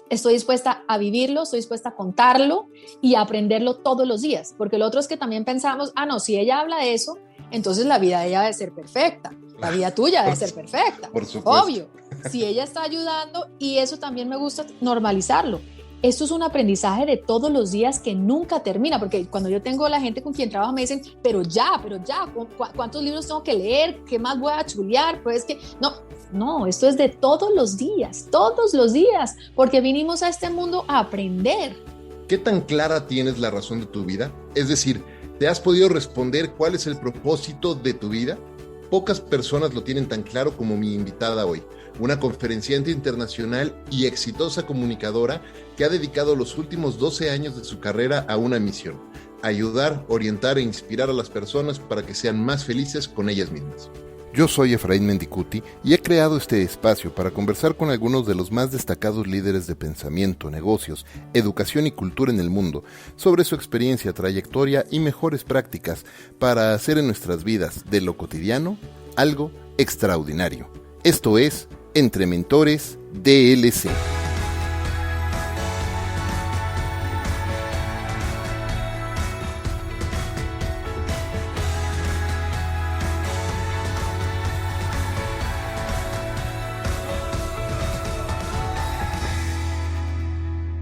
estoy dispuesta a vivirlo, estoy dispuesta a contarlo y a aprenderlo todos los días, porque lo otro es que también pensamos, no, si ella habla de eso, entonces la vida de ella debe ser perfecta, la vida tuya debe ser perfecta, por supuesto. obvio, si ella está ayudando, y eso también me gusta normalizarlo. Esto es un aprendizaje de todos los días que nunca termina, porque cuando yo tengo la gente con quien trabajo me dicen, pero ya, ¿cuántos libros tengo que leer? ¿Qué más voy a chulear? Pues es que, no, esto es de todos los días, porque vinimos a este mundo a aprender. ¿Qué tan clara tienes la razón de tu vida? Es decir, ¿te has podido responder cuál es el propósito de tu vida? Pocas personas lo tienen tan claro como mi invitada hoy, una conferenciante internacional y exitosa comunicadora que ha dedicado los últimos 12 años de su carrera a una misión: ayudar, orientar e inspirar a las personas para que sean más felices con ellas mismas. Yo soy Efraín Mendicuti y he creado este espacio para conversar con algunos de los más destacados líderes de pensamiento, negocios, educación y cultura en el mundo sobre su experiencia, trayectoria y mejores prácticas para hacer en nuestras vidas de lo cotidiano algo extraordinario. Esto es Entre Mentores DLC.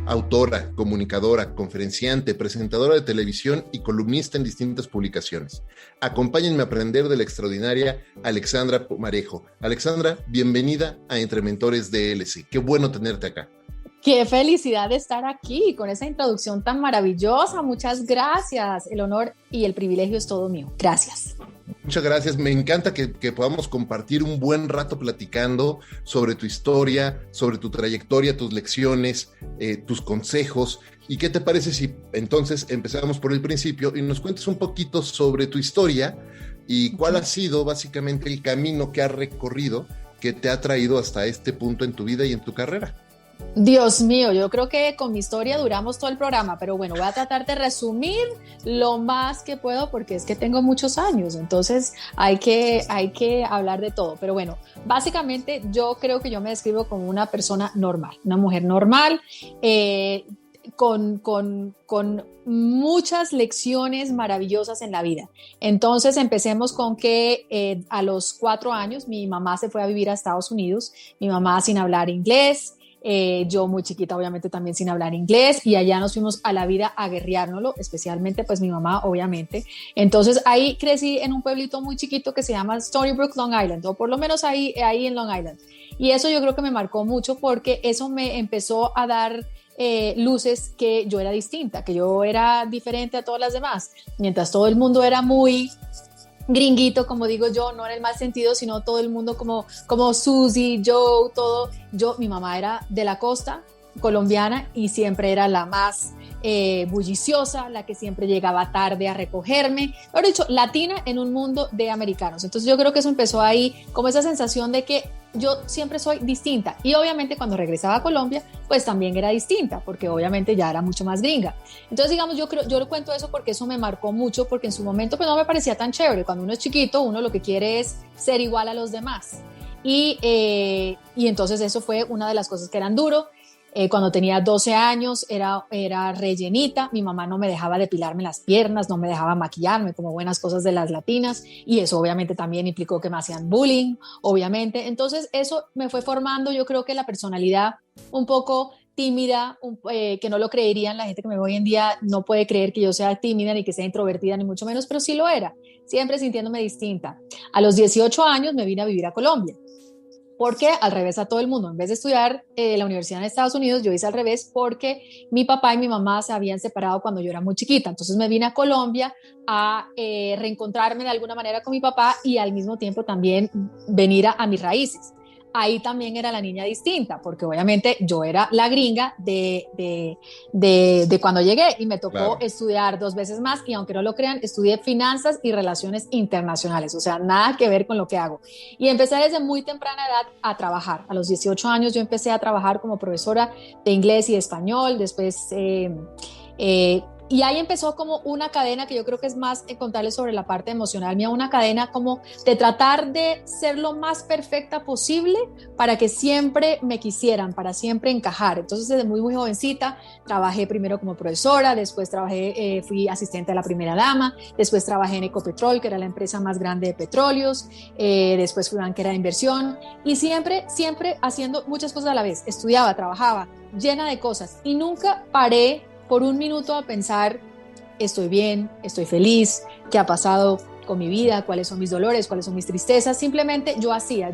Autora, comunicadora, conferenciante, presentadora de televisión y columnista en distintas publicaciones. Acompáñenme a aprender de la extraordinaria Alexandra Pomarejo. Alexandra, bienvenida a Entre Mentores DLC. Qué bueno tenerte acá. Qué felicidad de estar aquí con esa introducción tan maravillosa. Muchas gracias. El honor y el privilegio es todo mío. Gracias. Muchas gracias. Me encanta que podamos compartir un buen rato platicando sobre tu historia, sobre tu trayectoria, tus lecciones, tus consejos. ¿Y qué te parece si entonces empezamos por el principio y nos cuentes un poquito sobre tu historia y cuál ha sido básicamente el camino que has recorrido que te ha traído hasta este punto en tu vida y en tu carrera? Dios mío, yo creo que con mi historia duramos todo el programa, pero bueno, voy a tratar de resumir lo más que puedo porque es que tengo muchos años, entonces hay que hablar de todo. Pero bueno, básicamente yo creo que yo me describo como una persona normal, una mujer normal, con muchas lecciones maravillosas en la vida. Entonces empecemos con que a los 4 años mi mamá se fue a vivir a Estados Unidos, mi mamá sin hablar inglés. Yo muy chiquita obviamente también sin hablar inglés, y allá nos fuimos a la vida a guerreárnoslo, especialmente pues mi mamá obviamente. Entonces ahí crecí en un pueblito muy chiquito que se llama Stony Brook, Long Island, o por lo menos ahí en Long Island, y eso yo creo que me marcó mucho porque eso me empezó a dar luces que yo era distinta, que yo era diferente a todas las demás. Mientras todo el mundo era muy gringuito, como digo yo, no en el mal sentido, sino todo el mundo como Susie, Joe, todo. Mi mamá era de la costa colombiana y siempre era la más bulliciosa, la que siempre llegaba tarde a recogerme, mejor dicho, latina en un mundo de americanos. Entonces yo creo que eso empezó ahí, como esa sensación de que yo siempre soy distinta, y obviamente cuando regresaba a Colombia pues también era distinta porque obviamente ya era mucho más gringa. Entonces digamos, yo le cuento eso porque eso me marcó mucho, porque en su momento pues no me parecía tan chévere. Cuando uno es chiquito, uno lo que quiere es ser igual a los demás, y entonces eso fue una de las cosas que eran duro. Cuando tenía 12 años era rellenita, mi mamá no me dejaba depilarme las piernas, no me dejaba maquillarme como buenas cosas de las latinas, y eso obviamente también implicó que me hacían bullying, obviamente. Entonces eso me fue formando, yo creo que la personalidad un poco tímida, que no lo creerían, la gente que me ve hoy en día no puede creer que yo sea tímida ni que sea introvertida ni mucho menos, pero sí lo era, siempre sintiéndome distinta. A los 18 años me vine a vivir a Colombia, porque al revés a todo el mundo, en vez de estudiar la universidad en Estados Unidos, yo hice al revés porque mi papá y mi mamá se habían separado cuando yo era muy chiquita. Entonces me vine a Colombia a reencontrarme de alguna manera con mi papá y al mismo tiempo también venir a mis raíces. Ahí también era la niña distinta, porque obviamente yo era la gringa de cuando llegué, y me tocó claro, estudiar 2 veces más, y aunque no lo crean, estudié finanzas y relaciones internacionales, o sea, nada que ver con lo que hago. Y empecé desde muy temprana edad a trabajar. A los 18 años yo empecé a trabajar como profesora de inglés y de español. Después Y ahí empezó como una cadena que yo creo que es más contarles sobre la parte emocional mía, una cadena como de tratar de ser lo más perfecta posible para que siempre me quisieran, para siempre encajar. Entonces desde muy jovencita trabajé primero como profesora, después fui asistente a la primera dama, después trabajé en Ecopetrol, que era la empresa más grande de petróleos, después fui banquera de inversión y siempre haciendo muchas cosas a la vez. Estudiaba, trabajaba, llena de cosas y nunca paré por un minuto a pensar, estoy bien, estoy feliz, qué ha pasado con mi vida, cuáles son mis dolores, cuáles son mis tristezas. Simplemente yo hacía.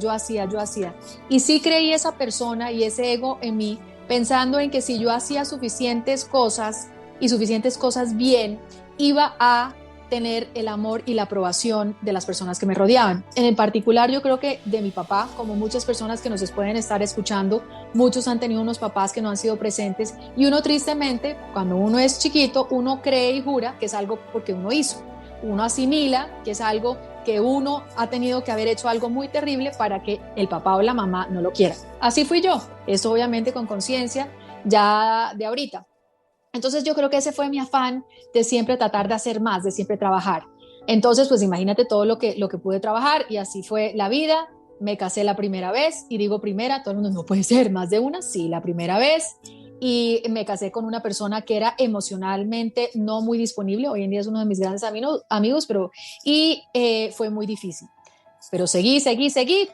Y sí creí esa persona y ese ego en mí, pensando en que si yo hacía suficientes cosas y suficientes cosas bien, iba a tener el amor y la aprobación de las personas que me rodeaban. En particular, yo creo que de mi papá, como muchas personas que nos pueden estar escuchando, muchos han tenido unos papás que no han sido presentes y uno tristemente, cuando uno es chiquito, uno cree y jura que es algo porque uno hizo. Uno asimila que es algo que uno ha tenido que haber hecho algo muy terrible para que el papá o la mamá no lo quieran. Así fui yo, esto obviamente con conciencia ya de ahorita. Entonces yo creo que ese fue mi afán de siempre tratar de hacer más, de siempre trabajar. Entonces pues imagínate todo lo que pude trabajar y así fue la vida. Me casé la primera vez y digo primera, todo el mundo no puede ser más de una, sí, la primera vez. Y me casé con una persona que era emocionalmente no muy disponible, hoy en día es uno de mis grandes amigos, pero fue muy difícil. Pero seguí,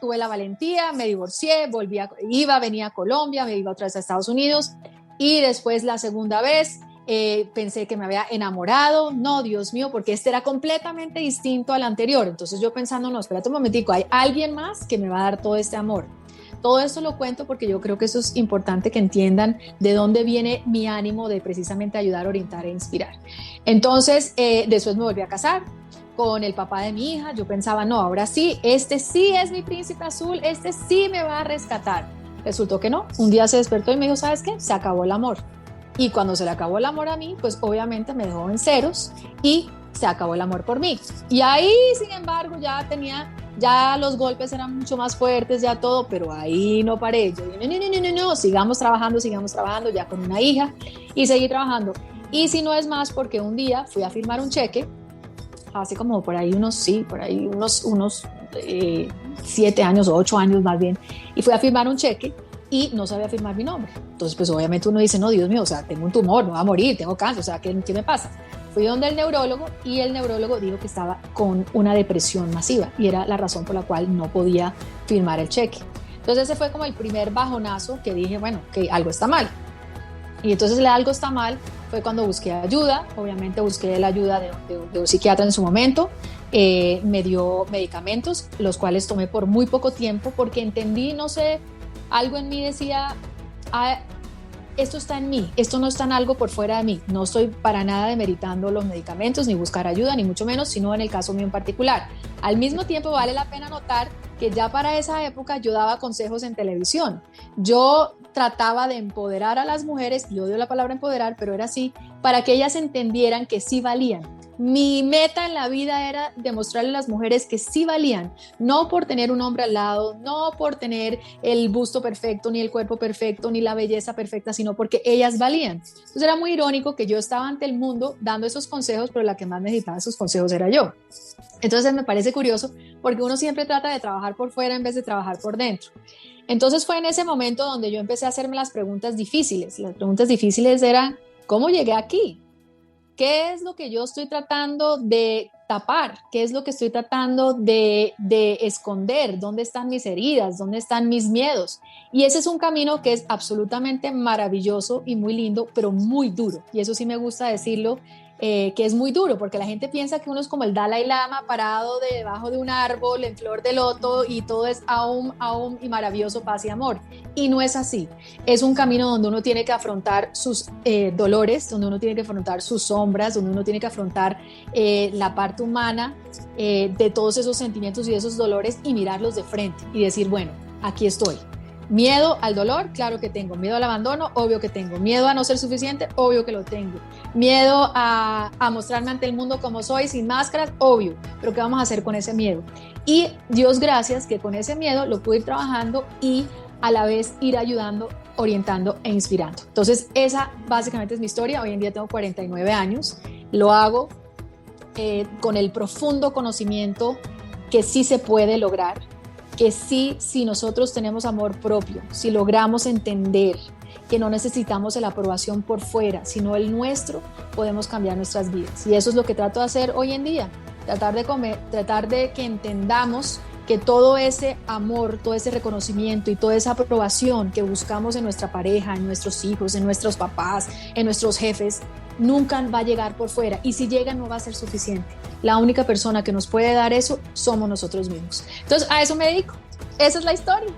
tuve la valentía, me divorcié, venía a Colombia, me iba otra vez a Estados Unidos y después la segunda vez pensé que me había enamorado, no, Dios mío, porque este era completamente distinto al anterior. Entonces yo pensando, no, espérate un momentico, hay alguien más que me va a dar todo este amor. Todo esto lo cuento porque yo creo que eso es importante que entiendan de dónde viene mi ánimo de precisamente ayudar, orientar e inspirar. Entonces, después me volví a casar con el papá de mi hija. Yo pensaba, no, ahora sí, este sí es mi príncipe azul, este sí me va a rescatar. Resultó que no. Un día se despertó y me dijo, ¿sabes qué? Se acabó el amor. Y cuando se le acabó el amor a mí, pues obviamente me dejó en ceros y se acabó el amor por mí. Y ahí, sin embargo, ya los golpes eran mucho más fuertes, ya todo, pero ahí no paré. Yo dije, no, sigamos trabajando, ya con una hija y seguí trabajando. Y si no es más, porque un día fui a firmar un cheque, hace como por ahí unos 7 años o 8 años más bien, y fui a firmar un cheque y no sabía firmar mi nombre. Entonces, pues obviamente uno dice, no, Dios mío, o sea, tengo un tumor, me voy a morir, tengo cáncer, o sea, ¿qué me pasa? Fui donde el neurólogo y el neurólogo dijo que estaba con una depresión masiva y era la razón por la cual no podía firmar el cheque. Entonces ese fue como el primer bajonazo que dije, bueno, que algo está mal. Y entonces el algo está mal fue cuando busqué ayuda. Obviamente busqué la ayuda de un psiquiatra en su momento. Me dio medicamentos, los cuales tomé por muy poco tiempo porque entendí, no sé, algo en mí decía, esto está en mí, esto no está en algo por fuera de mí. No estoy para nada demeritando los medicamentos, ni buscar ayuda, ni mucho menos, sino en el caso mío en particular. Al mismo tiempo vale la pena notar que ya para esa época yo daba consejos en televisión. Yo trataba de empoderar a las mujeres, y odio la palabra empoderar, pero era así, para que ellas entendieran que sí valían. Mi meta en la vida era demostrarle a las mujeres que sí valían, no por tener un hombre al lado, no por tener el busto perfecto, ni el cuerpo perfecto, ni la belleza perfecta, sino porque ellas valían. Entonces era muy irónico que yo estaba ante el mundo dando esos consejos, pero la que más necesitaba esos consejos era yo. Entonces me parece curioso porque uno siempre trata de trabajar por fuera en vez de trabajar por dentro. Entonces fue en ese momento donde yo empecé a hacerme las preguntas difíciles. Las preguntas difíciles eran, ¿cómo llegué aquí? ¿Qué es lo que yo estoy tratando de tapar? ¿Qué es lo que estoy tratando de esconder? ¿Dónde están mis heridas? ¿Dónde están mis miedos? Y ese es un camino que es absolutamente maravilloso y muy lindo, pero muy duro. Y eso sí me gusta decirlo, que es muy duro, porque la gente piensa que uno es como el Dalai Lama parado debajo de un árbol en flor de loto y todo es aum, aum y maravilloso, paz y amor. Y no es así. Es un camino donde uno tiene que afrontar sus dolores, donde uno tiene que afrontar sus sombras, donde uno tiene que afrontar la parte humana de todos esos sentimientos y de esos dolores y mirarlos de frente y decir, bueno, aquí estoy. Miedo al dolor, claro que tengo. Miedo al abandono, obvio que tengo. Miedo a no ser suficiente, obvio que lo tengo. Miedo a mostrarme ante el mundo como soy, sin máscaras, obvio. Pero ¿qué vamos a hacer con ese miedo? Y Dios gracias que con ese miedo lo pude ir trabajando y a la vez ir ayudando orientando e inspirando. Entonces, esa básicamente es mi historia. Hoy en día tengo 49 años. Lo hago con el profundo conocimiento que sí se puede lograr, que sí, si nosotros tenemos amor propio, si logramos entender que no necesitamos la aprobación por fuera, sino el nuestro, podemos cambiar nuestras vidas. Y eso es lo que trato de hacer hoy en día, tratar de que entendamos que todo ese amor, todo ese reconocimiento y toda esa aprobación que buscamos en nuestra pareja, en nuestros hijos, en nuestros papás, en nuestros jefes, nunca va a llegar por fuera, y si llega no va a ser suficiente. La única persona que nos puede dar eso somos nosotros mismos. Entonces, a eso me dedico. Esa es la historia.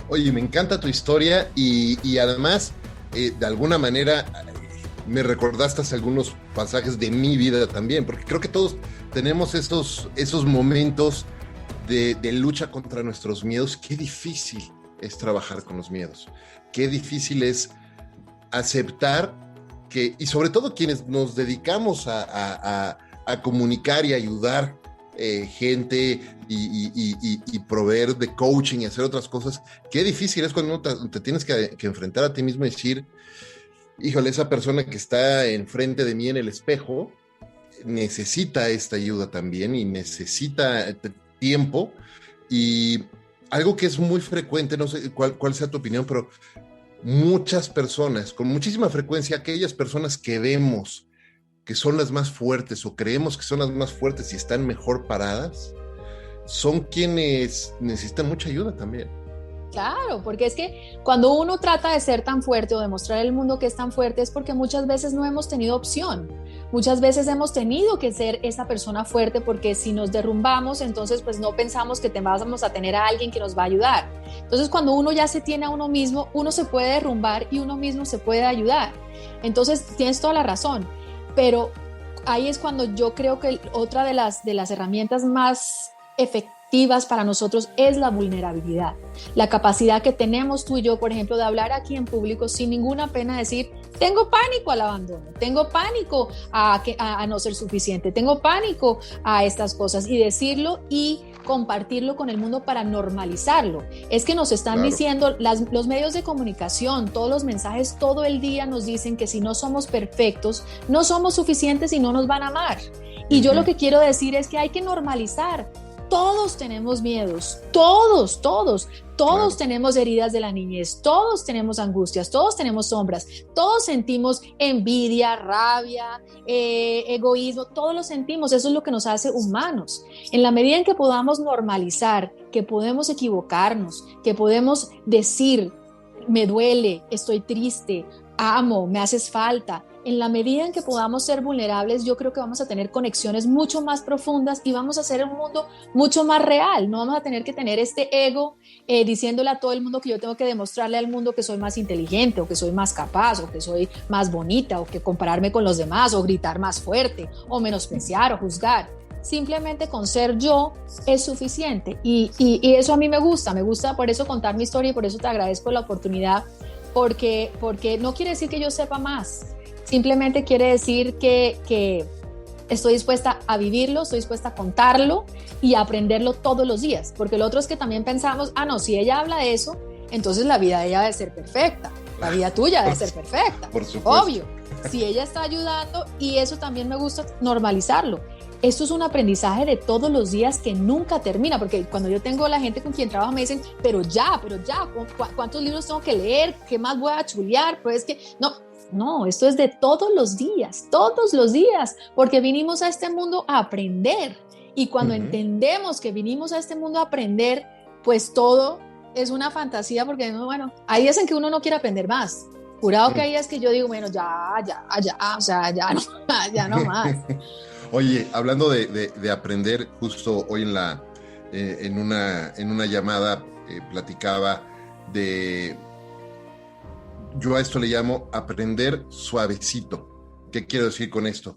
Oye, me encanta tu historia y además, de alguna manera, me recordaste algunos pasajes de mi vida también, porque creo que todos tenemos esos momentos de lucha contra nuestros miedos. Qué difícil es trabajar con los miedos. Qué difícil es aceptar que, y sobre todo quienes nos dedicamos a comunicar y ayudar gente y proveer de coaching y hacer otras cosas, qué difícil es cuando te tienes que enfrentar a ti mismo y decir, híjole, esa persona que está enfrente de mí en el espejo necesita esta ayuda también y necesita tiempo. Y algo que es muy frecuente, no sé cuál sea tu opinión, pero muchas personas, con muchísima frecuencia, aquellas personas que vemos que son las más fuertes o creemos que son las más fuertes y están mejor paradas, son quienes necesitan mucha ayuda también. Claro, porque es que cuando uno trata de ser tan fuerte o demostrar al mundo que es tan fuerte, es porque muchas veces no hemos tenido opción. Muchas veces hemos tenido que ser esa persona fuerte, porque si nos derrumbamos, entonces pues no pensamos que vamos a tener a alguien que nos va a ayudar. Entonces, cuando uno ya se tiene a uno mismo, uno se puede derrumbar y uno mismo se puede ayudar. Entonces, tienes toda la razón. Pero ahí es cuando yo creo que otra de las herramientas más efectivas para nosotros es la vulnerabilidad. La capacidad que tenemos tú y yo, por ejemplo, de hablar aquí en público sin ninguna pena, decir, tengo pánico al abandono, tengo pánico a no ser suficiente, tengo pánico a estas cosas, y decirlo y compartirlo con el mundo para normalizarlo. Es que nos están diciendo, los medios de comunicación, todos los mensajes todo el día nos dicen que si no somos perfectos, no somos suficientes y no nos van a amar. Y yo lo que quiero decir es que hay que normalizar. Todos tenemos miedos, todos tenemos heridas de la niñez, todos tenemos angustias, todos tenemos sombras, todos sentimos envidia, rabia, egoísmo, todos lo sentimos. Eso es lo que nos hace humanos. En la medida en que podamos normalizar, que podemos equivocarnos, que podemos decir, me duele, estoy triste, amo, me haces falta. En la medida en que podamos ser vulnerables, yo creo que vamos a tener conexiones mucho más profundas y vamos a hacer un mundo mucho más real. No vamos a tener que tener este ego diciéndole a todo el mundo que yo tengo que demostrarle al mundo que soy más inteligente, o que soy más capaz, o que soy más bonita, o que compararme con los demás, o gritar más fuerte, o menospreciar, o juzgar. Simplemente con ser yo es suficiente, y eso a mí me gusta, por eso contar mi historia, y por eso te agradezco la oportunidad, porque no quiere decir que yo sepa más. Simplemente quiere decir que estoy dispuesta a vivirlo, estoy dispuesta a contarlo y a aprenderlo todos los días. Porque lo otro es que también pensamos, no, si ella habla de eso, entonces la vida de ella debe ser perfecta, la vida tuya debe ser perfecta. Por supuesto. Obvio, si ella está ayudando, y eso también me gusta normalizarlo. Esto es un aprendizaje de todos los días que nunca termina, porque cuando yo tengo la gente con quien trabajo me dicen, pero ya, ¿cuántos libros tengo que leer? ¿Qué más voy a chulear? Pues es que no, esto es de todos los días, porque vinimos a este mundo a aprender, y cuando entendemos que vinimos a este mundo a aprender, pues todo es una fantasía, porque bueno, hay días en que uno no quiere aprender más. Jurado que hay días que yo digo, bueno, ya, o sea, ya no más. Oye, hablando de aprender, justo hoy en una llamada platicaba de... Yo a esto le llamo aprender suavecito. ¿Qué quiero decir con esto?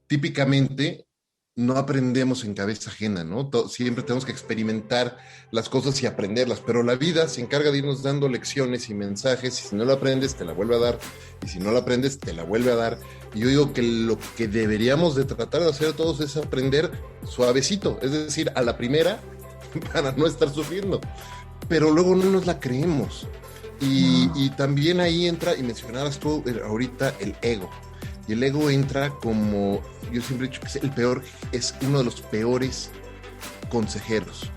Típicamente no aprendemos en cabeza ajena, ¿no? Siempre tenemos que experimentar las cosas y aprenderlas, pero la vida se encarga de irnos dando lecciones y mensajes, y si no lo aprendes, te la vuelve a dar, y si no lo aprendes, te la vuelve a dar. Y yo digo que lo que deberíamos de tratar de hacer todos es aprender suavecito, es decir, a la primera, para no estar sufriendo. Pero luego no nos la creemos. Y también ahí entra, y mencionabas tú ahorita, el ego. Y el ego entra como, yo siempre he dicho que es uno de los peores consejeros.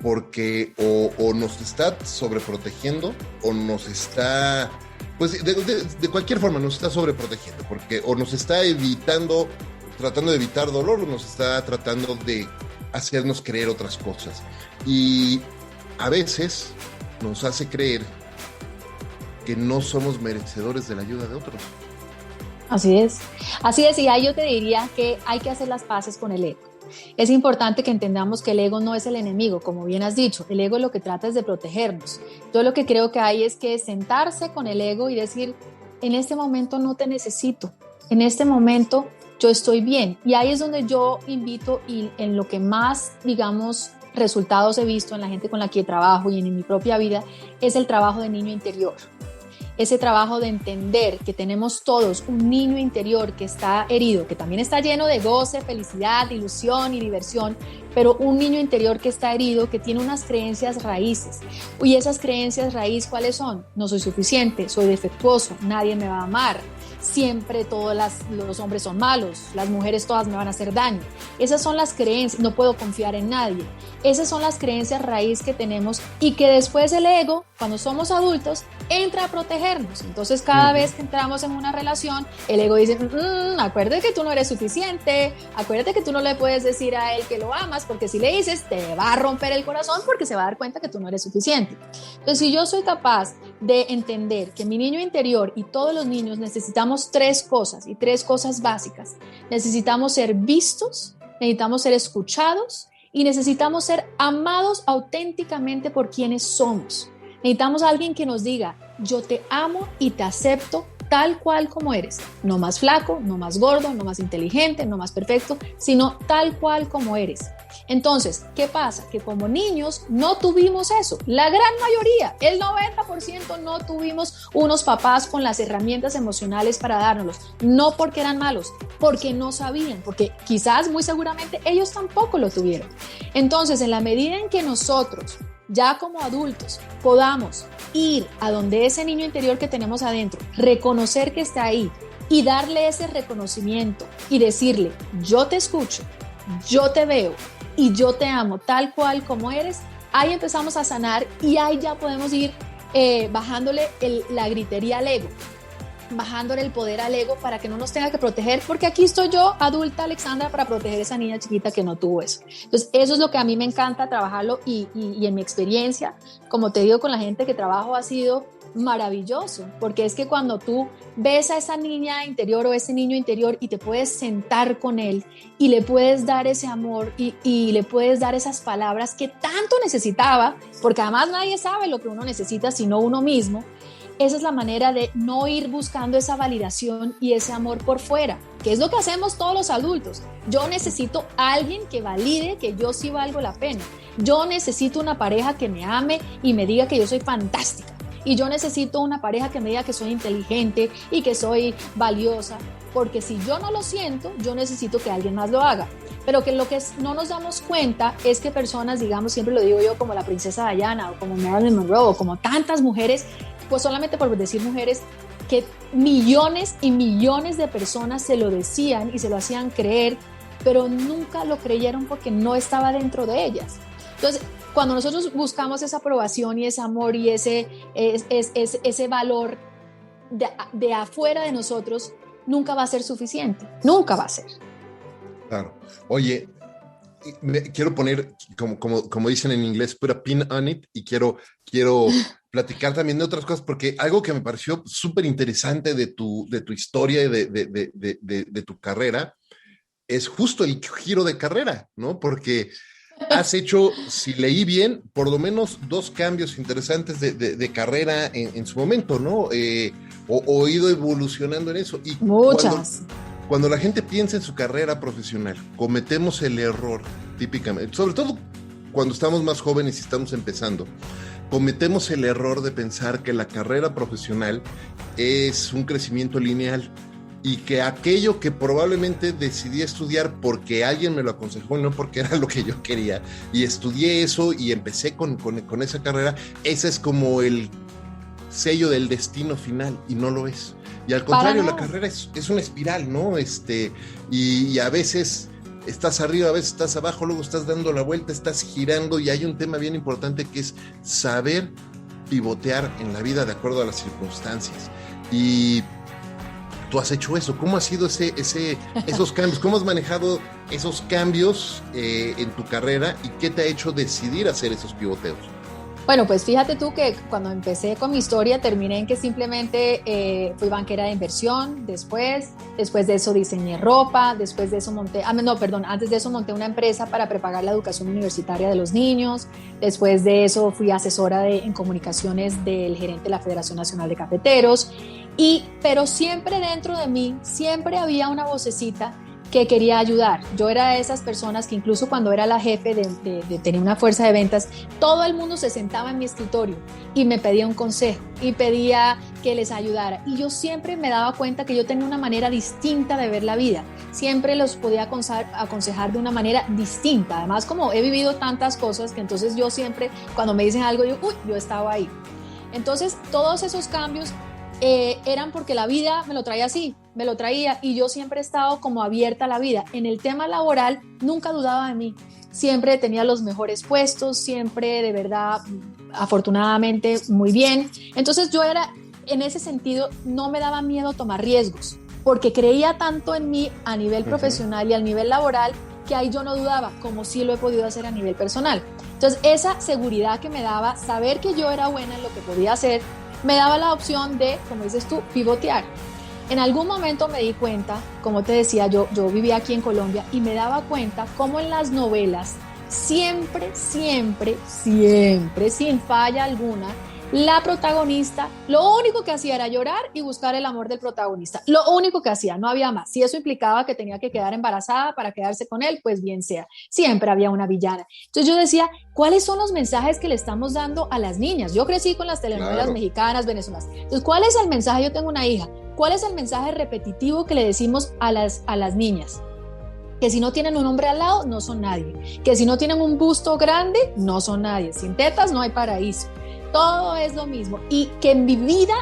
Porque o nos está sobreprotegiendo o nos está, pues de cualquier forma nos está sobreprotegiendo, porque o nos está tratando de evitar dolor, o nos está tratando de hacernos creer otras cosas. Y a veces nos hace creer que no somos merecedores de la ayuda de otros. Así es, y ahí yo te diría que hay que hacer las paces con el ego. Es importante que entendamos que el ego no es el enemigo, como bien has dicho. El ego lo que trata es de protegernos. Yo lo que creo que hay es que sentarse con el ego y decir, en este momento no te necesito, en este momento yo estoy bien. Y ahí es donde yo invito, y en lo que más, digamos, resultados he visto en la gente con la que trabajo y en mi propia vida, es el trabajo de niño interior. Ese trabajo de entender que tenemos todos un niño interior que está herido, que también está lleno de goce, felicidad, ilusión y diversión, pero un niño interior que está herido, que tiene unas creencias raíces. Y esas creencias raíz, ¿cuáles son? No soy suficiente, soy defectuoso, nadie me va a amar, siempre todos los hombres son malos, las mujeres todas me van a hacer daño. Esas son las creencias, no puedo confiar en nadie. Esas son las creencias raíz que tenemos, y que después el ego, cuando somos adultos, entra a protegernos. Entonces cada vez que entramos en una relación, el ego dice, acuérdate que tú no eres suficiente, acuérdate que tú no le puedes decir a él que lo amas, porque si le dices te va a romper el corazón, porque se va a dar cuenta que tú no eres suficiente. Entonces, si yo soy capaz de entender que mi niño interior y todos los niños necesitamos tres cosas, y tres cosas básicas: necesitamos ser vistos, necesitamos ser escuchados y necesitamos ser amados auténticamente por quienes somos. Necesitamos a alguien que nos diga, yo te amo y te acepto tal cual como eres, no más flaco, no más gordo, no más inteligente, no más perfecto, sino tal cual como eres. Entonces, ¿qué pasa? Que como niños no tuvimos eso. La gran mayoría, el 90%, no tuvimos unos papás con las herramientas emocionales para dárnoslos. No porque eran malos, porque no sabían, porque quizás, muy seguramente, ellos tampoco lo tuvieron. Entonces, en la medida en que nosotros, ya como adultos, podamos ir a donde ese niño interior que tenemos adentro, reconocer que está ahí y darle ese reconocimiento y decirle, yo te escucho, yo te veo y yo te amo tal cual como eres, ahí empezamos a sanar, y ahí ya podemos ir bajándole la gritería al ego, bajándole el poder al ego para que no nos tenga que proteger, porque aquí estoy yo, adulta Alexandra, para proteger a esa niña chiquita que no tuvo eso. Entonces, eso es lo que a mí me encanta trabajarlo, y en mi experiencia, como te digo, con la gente que trabajo, ha sido maravilloso, porque es que cuando tú ves a esa niña interior o ese niño interior y te puedes sentar con él y le puedes dar ese amor y le puedes dar esas palabras que tanto necesitaba, porque además nadie sabe lo que uno necesita sino uno mismo. Esa es la manera de no ir buscando esa validación y ese amor por fuera, que es lo que hacemos todos los adultos. Yo necesito a alguien que valide que yo sí valgo la pena. Yo necesito una pareja que me ame y me diga que yo soy fantástica. Y yo necesito una pareja que me diga que soy inteligente y que soy valiosa, porque si yo no lo siento, yo necesito que alguien más lo haga. Pero que lo que no nos damos cuenta es que personas, digamos, siempre lo digo yo, como la princesa Diana o como Marilyn Monroe o como tantas mujeres, pues solamente por decir mujeres, que millones y millones de personas se lo decían y se lo hacían creer, pero nunca lo creyeron porque no estaba dentro de ellas. Entonces, cuando nosotros buscamos esa aprobación y ese amor y ese valor de afuera de nosotros, nunca va a ser suficiente, nunca va a ser. Claro. Oye, quiero poner, como dicen en inglés, put a pin on it, y quiero platicar también de otras cosas, porque algo que me pareció súper interesante de tu historia y de tu carrera es justo el giro de carrera, ¿no? Porque has hecho, si leí bien, por lo menos 2 cambios interesantes de carrera en su momento, ¿no? O ido evolucionando en eso. Y muchas. Cuando la gente piensa en su carrera profesional, cometemos el error, típicamente, sobre todo cuando estamos más jóvenes y estamos empezando, cometemos el error de pensar que la carrera profesional es un crecimiento lineal, y que aquello que probablemente decidí estudiar porque alguien me lo aconsejó y no porque era lo que yo quería, y estudié eso y empecé con esa carrera, ese es como el sello del destino final, y no lo es. Y al contrario, la carrera es una espiral, ¿no? Y a veces estás arriba, a veces estás abajo, luego estás dando la vuelta, estás girando, y hay un tema bien importante que es saber pivotear en la vida de acuerdo a las circunstancias. Y tú has hecho eso. ¿Cómo ha sido esos cambios? ¿Cómo has manejado esos cambios en tu carrera, y qué te ha hecho decidir hacer esos pivoteos? Bueno, pues fíjate tú que cuando empecé con mi historia terminé en que simplemente fui banquera de inversión, después de eso diseñé ropa, después de eso antes de eso monté una empresa para prepagar la educación universitaria de los niños, después de eso fui asesora en comunicaciones del gerente de la Federación Nacional de Cafeteros, pero siempre dentro de mí, siempre había una vocecita que quería ayudar. Yo era de esas personas que incluso cuando era la jefe de tener una fuerza de ventas, todo el mundo se sentaba en mi escritorio y me pedía un consejo y pedía que les ayudara. Y yo siempre me daba cuenta que yo tenía una manera distinta de ver la vida. Siempre los podía aconsejar de una manera distinta. Además, como he vivido tantas cosas, que entonces yo siempre, cuando me dicen algo, yo estaba ahí. Entonces, todos esos cambios eran porque la vida me lo traía así, me lo traía, y yo siempre he estado como abierta a la vida. En el tema laboral nunca dudaba de mí, siempre tenía los mejores puestos, siempre de verdad, afortunadamente, muy bien. Entonces yo era, en ese sentido, no me daba miedo tomar riesgos, porque creía tanto en mí a nivel profesional y a nivel laboral, que ahí yo no dudaba, como sí lo he podido hacer a nivel personal. Entonces esa seguridad que me daba, saber que yo era buena en lo que podía hacer, me daba la opción de, como dices tú, pivotear. En algún momento me di cuenta, como te decía, yo vivía aquí en Colombia, y me daba cuenta cómo en las novelas siempre, sin falla alguna, la protagonista lo único que hacía era llorar y buscar el amor del protagonista. Lo único que hacía, no había más. Si eso implicaba que tenía que quedar embarazada para quedarse con él, pues bien sea. Siempre había una villana. Entonces yo decía, ¿cuáles son los mensajes que le estamos dando a las niñas? Yo crecí con las telenovelas mexicanas, venezolanas. Entonces, ¿cuál es el mensaje? Yo tengo una hija. ¿Cuál es el mensaje repetitivo que le decimos a las niñas? Que si no tienen un hombre al lado, no son nadie. Que si no tienen un busto grande, no son nadie. Sin tetas no hay paraíso. Todo es lo mismo, y que mi vida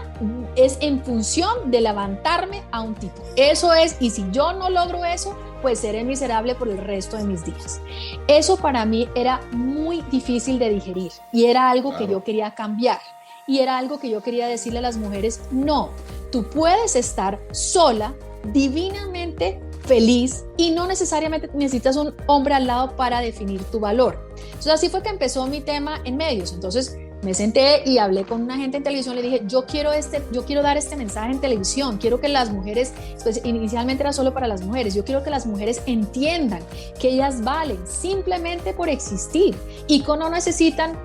es en función de levantarme a un tipo. Eso es, y si yo no logro eso, pues seré miserable por el resto de mis días. Eso para mí era muy difícil de digerir, y era algo que yo quería cambiar, y era algo que yo quería decirle a las mujeres: no, tú puedes estar sola, divinamente feliz, y no necesariamente necesitas un hombre al lado para definir tu valor. Entonces así fue que empezó mi tema en medios. Entonces me senté y hablé con una gente en televisión, le dije, yo quiero dar este mensaje en televisión, quiero que las mujeres, pues inicialmente era solo para las mujeres, yo quiero que las mujeres entiendan que ellas valen simplemente por existir, y que no necesitan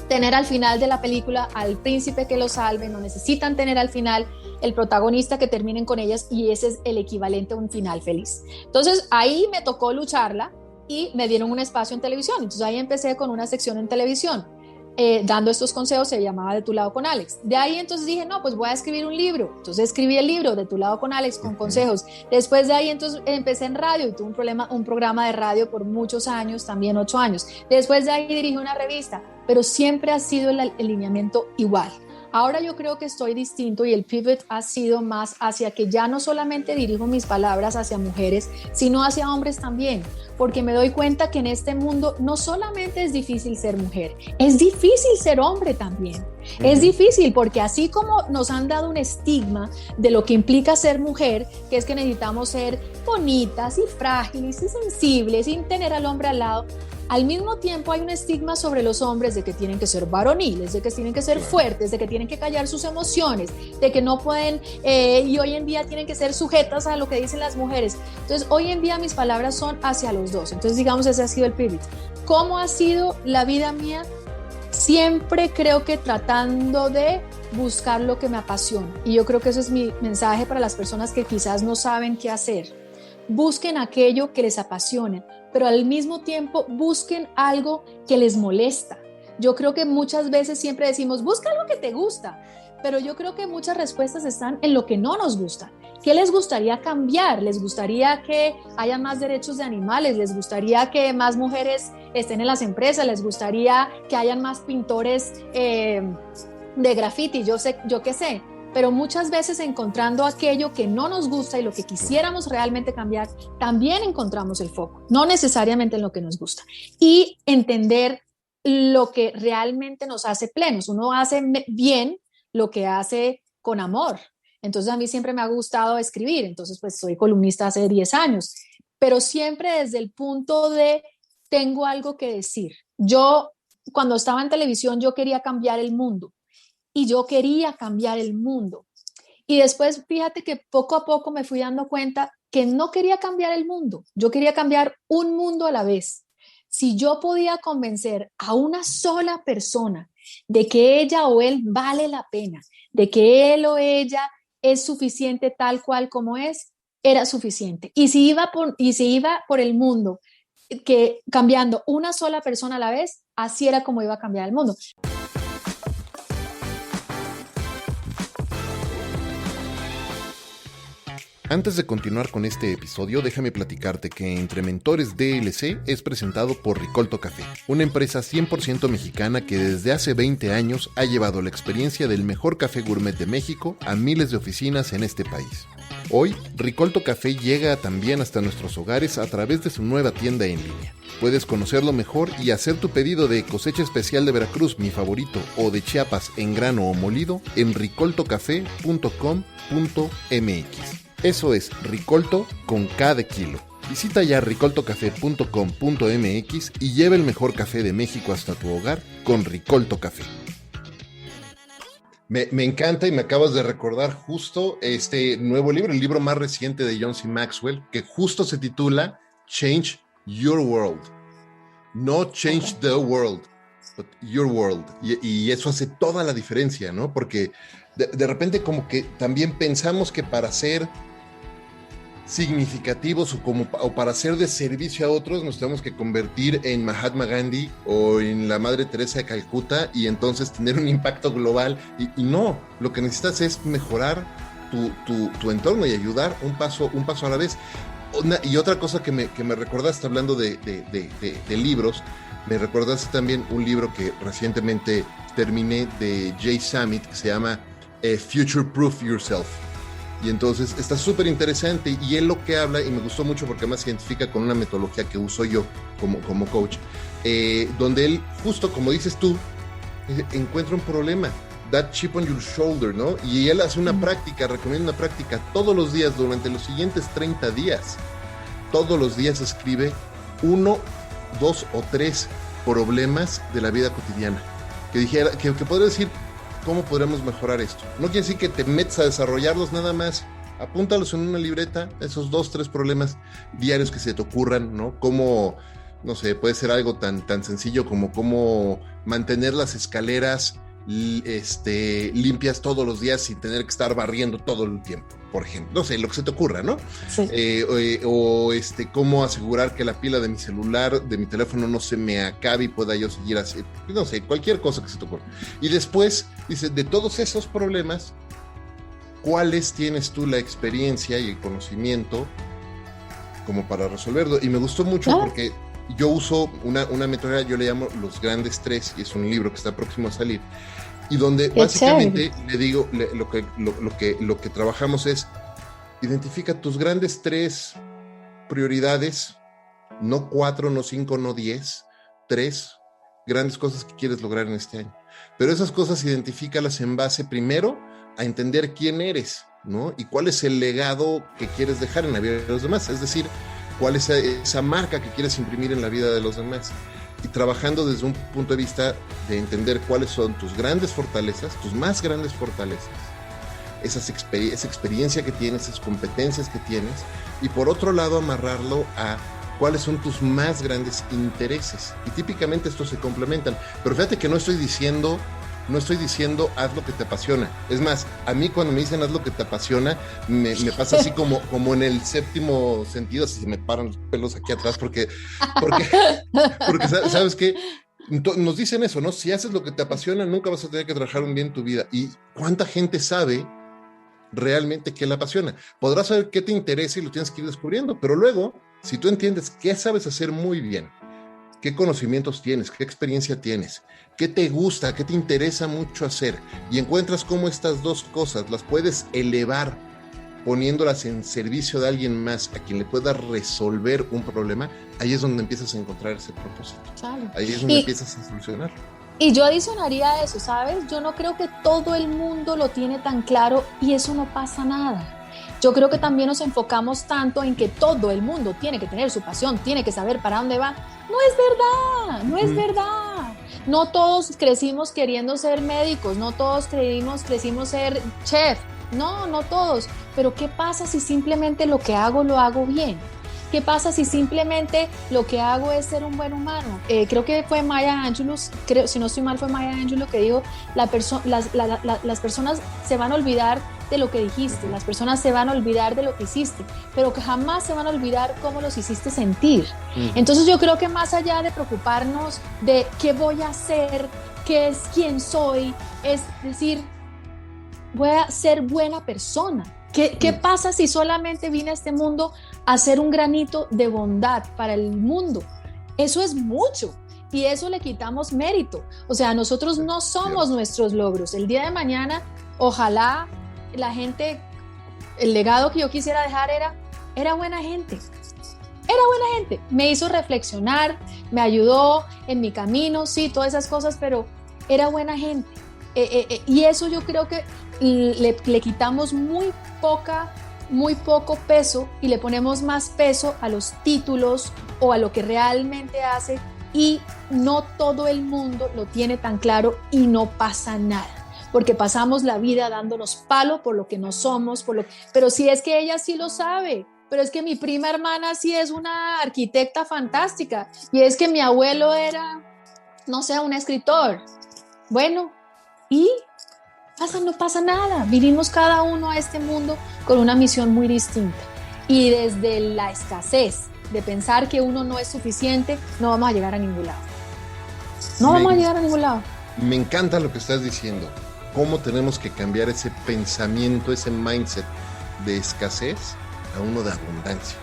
tener al final de la película al príncipe que los salve, no necesitan tener al final el protagonista que terminen con ellas, y ese es el equivalente a un final feliz. Entonces ahí me tocó lucharla, y me dieron un espacio en televisión. Entonces ahí empecé con una sección en televisión, dando estos consejos. Se llamaba De tu lado con Alex. De ahí entonces dije, no, pues voy a escribir un libro. Entonces escribí el libro De tu lado con Alex, con consejos. Después de ahí entonces empecé en radio, y tuve un programa de radio por muchos años, también 8 años. Después de ahí dirigí una revista, pero siempre ha sido el lineamiento igual. Ahora yo creo que estoy distinto, y el pivot ha sido más hacia que ya no solamente dirijo mis palabras hacia mujeres, sino hacia hombres también, porque me doy cuenta que en este mundo no solamente es difícil ser mujer, es difícil ser hombre también. Es difícil porque así como nos han dado un estigma de lo que implica ser mujer, que es que necesitamos ser bonitas y frágiles y sensibles sin tener al hombre al lado, al mismo tiempo hay un estigma sobre los hombres de que tienen que ser varoniles, de que tienen que ser fuertes, de que tienen que callar sus emociones, de que no pueden, y hoy en día tienen que ser sujetas a lo que dicen las mujeres. Entonces hoy en día mis palabras son hacia los dos. Entonces digamos, ese ha sido el pivot. ¿Cómo ha sido la vida mía? Siempre creo que tratando de buscar lo que me apasiona, y yo creo que eso es mi mensaje para las personas que quizás no saben qué hacer. Busquen aquello que les apasione, pero al mismo tiempo busquen algo que les molesta. Yo creo que muchas veces siempre decimos, busca algo que te gusta, pero yo creo que muchas respuestas están en lo que no nos gusta. ¿Qué les gustaría cambiar? ¿Les gustaría que haya más derechos de animales? ¿Les gustaría que más mujeres estén en las empresas? ¿Les gustaría que hayan más pintores de graffiti, yo qué sé, pero muchas veces encontrando aquello que no nos gusta y lo que quisiéramos realmente cambiar, también encontramos el foco, no necesariamente en lo que nos gusta. Y entender lo que realmente nos hace plenos. Uno hace bien lo que hace con amor. Entonces a mí siempre me ha gustado escribir, entonces pues soy columnista hace 10 años, pero siempre desde el punto de tengo algo que decir. Yo cuando estaba en televisión yo quería cambiar el mundo y yo quería cambiar el mundo. Y después fíjate que poco a poco me fui dando cuenta que no quería cambiar el mundo, yo quería cambiar un mundo a la vez. Si yo podía convencer a una sola persona de que ella o él vale la pena, de que él o ella es suficiente tal cual como es, era suficiente. Y si iba por el mundo que cambiando una sola persona a la vez, así era como iba a cambiar el mundo. Antes de continuar con este episodio, déjame platicarte que Entre Mentores DLC es presentado por Ricolto Café, una empresa 100% mexicana que desde hace 20 años ha llevado la experiencia del mejor café gourmet de México a miles de oficinas en este país. Hoy, Ricolto Café llega también hasta nuestros hogares a través de su nueva tienda en línea. Puedes conocerlo mejor y hacer tu pedido de cosecha especial de Veracruz, mi favorito, o de Chiapas en grano o molido en ricoltocafé.com.mx. Eso es Ricolto con K de kilo. Visita ya ricoltocafé.com.mx y lleva el mejor café de México hasta tu hogar con Ricolto Café. Me encanta y me acabas de recordar justo este nuevo libro, el libro más reciente de John C. Maxwell, que justo se titula Change Your World. No Change the World, but Your World. Y eso hace toda la diferencia, ¿no? Porque de repente como que también pensamos que para ser significativos o para ser de servicio a otros nos tenemos que convertir en Mahatma Gandhi o en la Madre Teresa de Calcuta y entonces tener un impacto global y no, lo que necesitas es mejorar tu entorno y ayudar un paso a la vez. Y otra cosa que me recordaste hablando de libros, me recordaste también un libro que recientemente terminé de Jay Samit que se llama Future Proof Yourself. Y entonces está súper interesante y él lo que habla, y me gustó mucho porque además se identifica con una metodología que uso yo como coach, donde él, justo como dices tú, encuentra un problema, that chip on your shoulder, ¿no? Y él hace una práctica, recomienda una práctica todos los días durante los siguientes 30 días. Todos los días escribe 1, 2 o 3 problemas de la vida cotidiana. Que podría decir, ¿cómo podremos mejorar esto? No quiere decir que te metas a desarrollarlos nada más. Apúntalos en una libreta, esos 2, 3 problemas diarios que se te ocurran, ¿no? Como, no sé, puede ser algo tan sencillo como cómo mantener las escaleras limpias todos los días sin tener que estar barriendo todo el tiempo, por ejemplo. No sé, lo que se te ocurra, ¿no? Sí. Cómo asegurar que la pila de mi celular, de mi teléfono no se me acabe y pueda yo seguir así. No sé, cualquier cosa que se te ocurra. Y después, dice, de todos esos problemas, ¿cuáles tienes tú la experiencia y el conocimiento como para resolverlo? Y me gustó mucho porque yo uso una metodología, yo le llamo Los Grandes Tres, y es un libro que está próximo a salir, y donde básicamente le digo, lo que trabajamos es, identifica tus grandes 3 prioridades, no 4, no 5, no 10, 3 grandes cosas que quieres lograr en este año. Pero esas cosas identifícalas en base primero a entender quién eres, ¿no? Y cuál es el legado que quieres dejar en la vida de los demás, es decir, cuál es esa marca que quieres imprimir en la vida de los demás. Y trabajando desde un punto de vista de entender cuáles son tus grandes fortalezas, tus más grandes fortalezas, esa experiencia que tienes, esas competencias que tienes, y por otro lado amarrarlo a cuáles son tus más grandes intereses. Y típicamente estos se complementan. Pero fíjate que no estoy diciendo haz lo que te apasiona. Es más, a mí cuando me dicen haz lo que te apasiona, me pasa así como en el séptimo sentido, así se me paran los pelos aquí atrás, porque ¿sabes qué? Nos dicen eso, ¿no? Si haces lo que te apasiona, nunca vas a tener que trabajar bien tu vida. ¿Y cuánta gente sabe realmente qué le apasiona? Podrás saber qué te interesa y lo tienes que ir descubriendo, pero luego, si tú entiendes qué sabes hacer muy bien qué conocimientos tienes, qué experiencia tienes, qué te gusta, qué te interesa mucho hacer, y encuentras cómo estas dos cosas las puedes elevar poniéndolas en servicio de alguien más a quien le pueda resolver un problema, ahí es donde empiezas a encontrar ese propósito. Claro. Ahí es donde empiezas a solucionar. Y yo adicionaría a eso, ¿sabes? Yo no creo que todo el mundo lo tiene tan claro y eso no pasa nada. Yo creo que también nos enfocamos tanto en que todo el mundo tiene que tener su pasión, tiene que saber para dónde va. No es verdad, no es verdad. No todos crecimos queriendo ser médicos, no todos crecimos ser chef. No, no todos. Pero ¿qué pasa si simplemente lo hago bien? ¿Qué pasa si simplemente lo que hago es ser un buen humano? Creo que fue Maya Angelou, si no estoy mal fue Maya Angelou que dijo, las personas se van a olvidar de lo que dijiste, las personas se van a olvidar de lo que hiciste, pero que jamás se van a olvidar cómo los hiciste sentir. Entonces yo creo que más allá de preocuparnos de qué voy a hacer, qué es quién soy, es decir, voy a ser buena persona. ¿Qué pasa si solamente vine a este mundo a ser un granito de bondad para el mundo? Eso es mucho y eso le quitamos mérito. O sea, nosotros no somos nuestros logros. El día de mañana, ojalá la gente, el legado que yo quisiera dejar era buena gente. Era buena gente. Me hizo reflexionar, me ayudó en mi camino, sí, todas esas cosas, pero era buena gente. Y eso yo creo que le quitamos muy poco peso y le ponemos más peso a los títulos o a lo que realmente hace, y no todo el mundo lo tiene tan claro y no pasa nada, porque pasamos la vida dándonos palo por lo que no somos, pero si es que ella sí lo sabe. Pero es que mi prima hermana sí es una arquitecta fantástica, y es que mi abuelo era, no sé, un escritor. Bueno, y no pasa nada. Vinimos cada uno a este mundo con una misión muy distinta. Y desde la escasez de pensar que uno no es suficiente, no vamos a llegar a ningún lado. Vamos a llegar a ningún lado. Me encanta lo que estás diciendo. Cómo tenemos que cambiar ese pensamiento, ese mindset de escasez a uno de abundancia.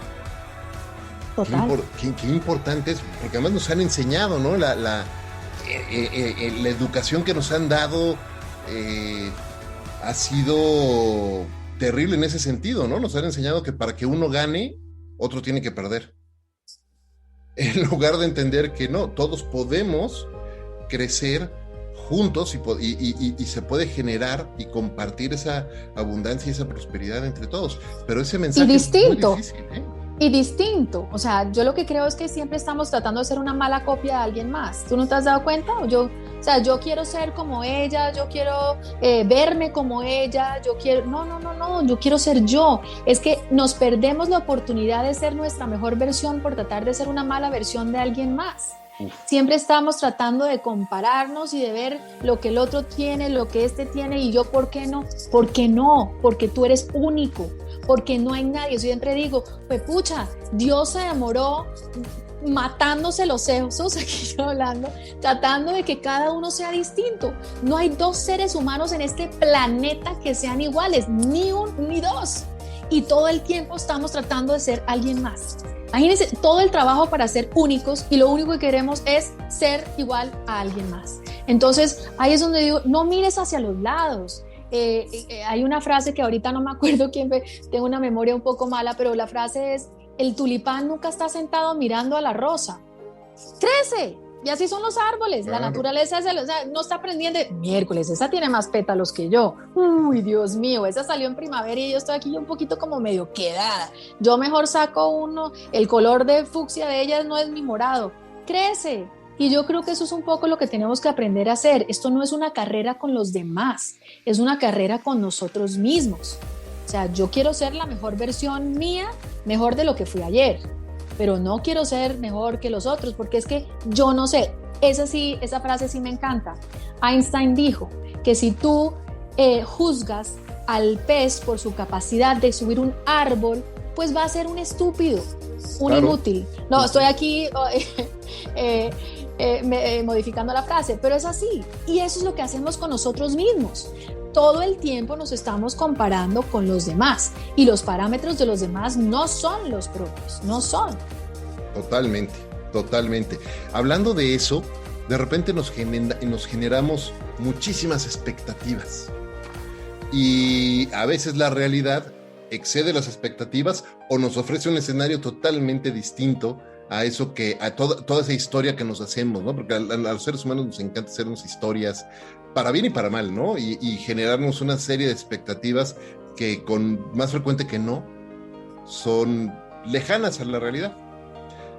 Total. Qué importante es, porque además nos han enseñado, ¿no? La educación que nos han dado ha sido terrible en ese sentido, ¿no? Nos han enseñado que para que uno gane, otro tiene que perder. En lugar de entender que no, todos podemos crecer juntos y se puede generar y compartir esa abundancia y esa prosperidad entre todos. Pero ese mensaje es muy difícil, ¿eh? Y distinto, o sea, yo lo que creo es que siempre estamos tratando de ser una mala copia de alguien más. ¿Tú no te has dado cuenta? Yo quiero ser como ella, yo quiero verme como ella, yo quiero ser yo. Es que nos perdemos la oportunidad de ser nuestra mejor versión por tratar de ser una mala versión de alguien más. Siempre estamos tratando de compararnos y de ver lo que el otro tiene, lo que este tiene, y yo, ¿por qué no? ¿Por qué no? Porque tú eres único, porque no hay nadie. Yo siempre digo, pues pucha, Dios se demoró matándose los sesos, aquí yo hablando, tratando de que cada uno sea distinto. No hay dos seres humanos en este planeta que sean iguales, ni dos. Y todo el tiempo estamos tratando de ser alguien más. Imagínense todo el trabajo para ser únicos, y lo único que queremos es ser igual a alguien más. Entonces ahí es donde digo, no mires hacia los lados. Hay una frase que ahorita no me acuerdo quién fue, tengo una memoria un poco mala, pero la frase es: el tulipán nunca está sentado mirando a la rosa, crece. Y así son los árboles, claro. La naturaleza no está aprendiendo. Miércoles, esa tiene más pétalos que yo. Uy, Dios mío, esa salió en primavera y yo estoy aquí un poquito como medio quedada. Yo mejor saco uno, el color de fucsia de ella no es mi morado. Crece. Y yo creo que eso es un poco lo que tenemos que aprender a hacer. Esto no es una carrera con los demás, es una carrera con nosotros mismos. O sea, yo quiero ser la mejor versión mía, mejor de lo que fui ayer, pero no quiero ser mejor que los otros, porque es que yo no sé. Esa frase sí me encanta. Einstein dijo que si tú juzgas al pez por su capacidad de subir un árbol, pues va a ser un estúpido, un inútil. No, estoy aquí modificando la frase, pero es así. Y eso es lo que hacemos con nosotros mismos. Todo el tiempo nos estamos comparando con los demás, y los parámetros de los demás no son los propios, no son. Totalmente, Totalmente. Hablando de eso, de repente nos generamos muchísimas expectativas y a veces la realidad excede las expectativas o nos ofrece un escenario totalmente distinto a eso toda esa historia que nos hacemos, ¿no? Porque a los seres humanos nos encanta hacernos historias para bien y para mal, ¿no? Y generarnos una serie de expectativas que con más frecuente que no son lejanas a la realidad.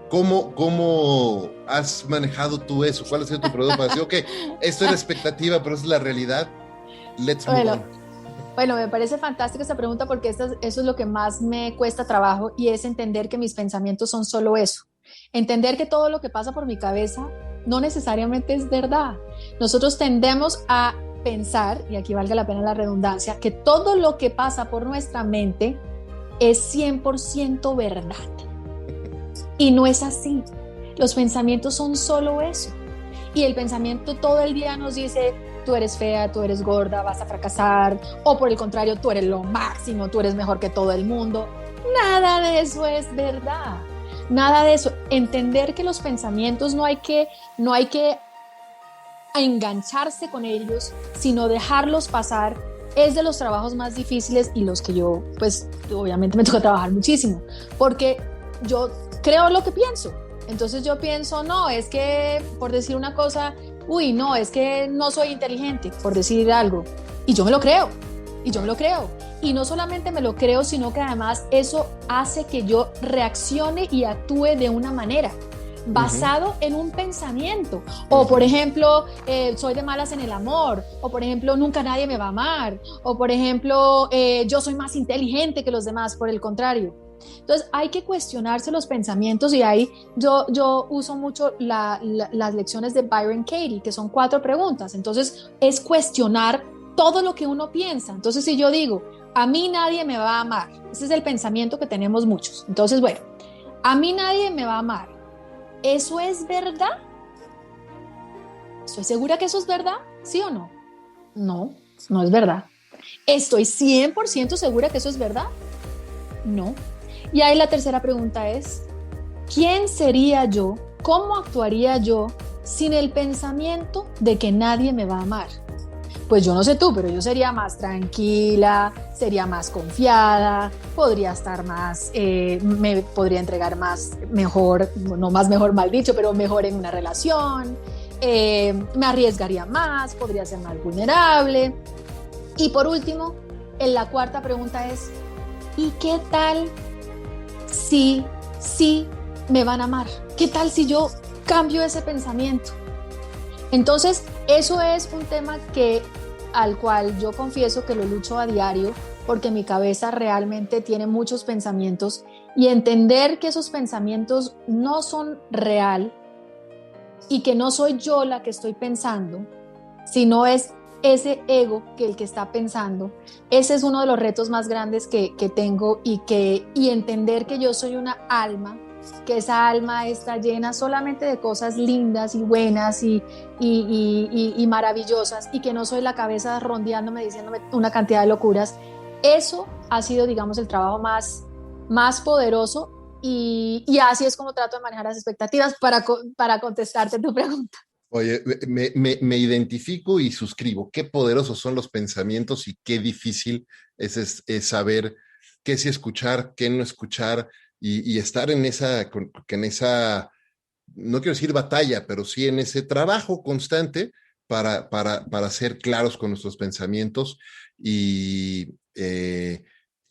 ¿Cómo has manejado tú eso? ¿Cuál ha sido tu producto para decir, ok, esto era expectativa, pero es la realidad? Let's move on. Bueno, me parece fantástica esta pregunta porque eso es lo que más me cuesta trabajo y es entender que mis pensamientos son solo eso. Entender que todo lo que pasa por mi cabeza no necesariamente es verdad. Nosotros tendemos a pensar, y aquí valga la pena la redundancia, que todo lo que pasa por nuestra mente es 100% verdad. Y no es así. Los pensamientos son solo eso. Y el pensamiento todo el día nos dice, tú eres fea, tú eres gorda, vas a fracasar, o por el contrario, tú eres lo máximo, tú eres mejor que todo el mundo. Nada de eso es verdad. Nada de eso. Entender que los pensamientos no hay que engancharse con ellos, sino dejarlos pasar, es de los trabajos más difíciles y los que yo, pues, obviamente me toca trabajar muchísimo, porque yo creo lo que pienso. Entonces yo pienso, no, es que, por decir una cosa, no, es que no soy inteligente, por decir algo. Y yo me lo creo, Y no solamente me lo creo, sino que además eso hace que yo reaccione y actúe de una manera, basado en un pensamiento. O, por ejemplo, soy de malas en el amor. O, por ejemplo, nunca nadie me va a amar. O, por ejemplo, yo soy más inteligente que los demás, por el contrario. Entonces hay que cuestionarse los pensamientos y ahí yo uso mucho las lecciones de Byron Katie, que son 4 preguntas. Entonces es cuestionar todo lo que uno piensa. Entonces si yo digo, a mí nadie me va a amar, ese es el pensamiento que tenemos muchos. Entonces, bueno, a mí nadie me va a amar, ¿eso es verdad? ¿Estoy segura que eso es verdad? ¿Sí o no? No, no es verdad. ¿Estoy 100% segura que eso es verdad? No. Y ahí la tercera pregunta es, ¿quién sería yo? ¿Cómo actuaría yo sin el pensamiento de que nadie me va a amar? Pues yo no sé tú, pero yo sería más tranquila, sería más confiada, podría estar más, me podría entregar más, mejor, no más mejor mal dicho, pero mejor en una relación, me arriesgaría más, podría ser más vulnerable. Y por último, en la cuarta pregunta es, ¿y qué tal si me van a amar? ¿Qué tal si yo cambio ese pensamiento? Entonces, eso es un tema al cual yo confieso que lo lucho a diario, porque mi cabeza realmente tiene muchos pensamientos y entender que esos pensamientos no son real y que no soy yo la que estoy pensando, sino es ese ego que el que está pensando. Ese es uno de los retos más grandes que tengo y entender que yo soy una alma, que esa alma está llena solamente de cosas lindas y buenas y maravillosas, y que no soy la cabeza rondeándome, diciéndome una cantidad de locuras. Eso ha sido, digamos, el trabajo más poderoso y así es como trato de manejar las expectativas para contestarte tu pregunta. Oye, me identifico y suscribo. Qué poderosos son los pensamientos y qué difícil es saber qué sí escuchar, qué no escuchar y estar en esa, no quiero decir batalla, pero sí en ese trabajo constante para ser claros con nuestros pensamientos e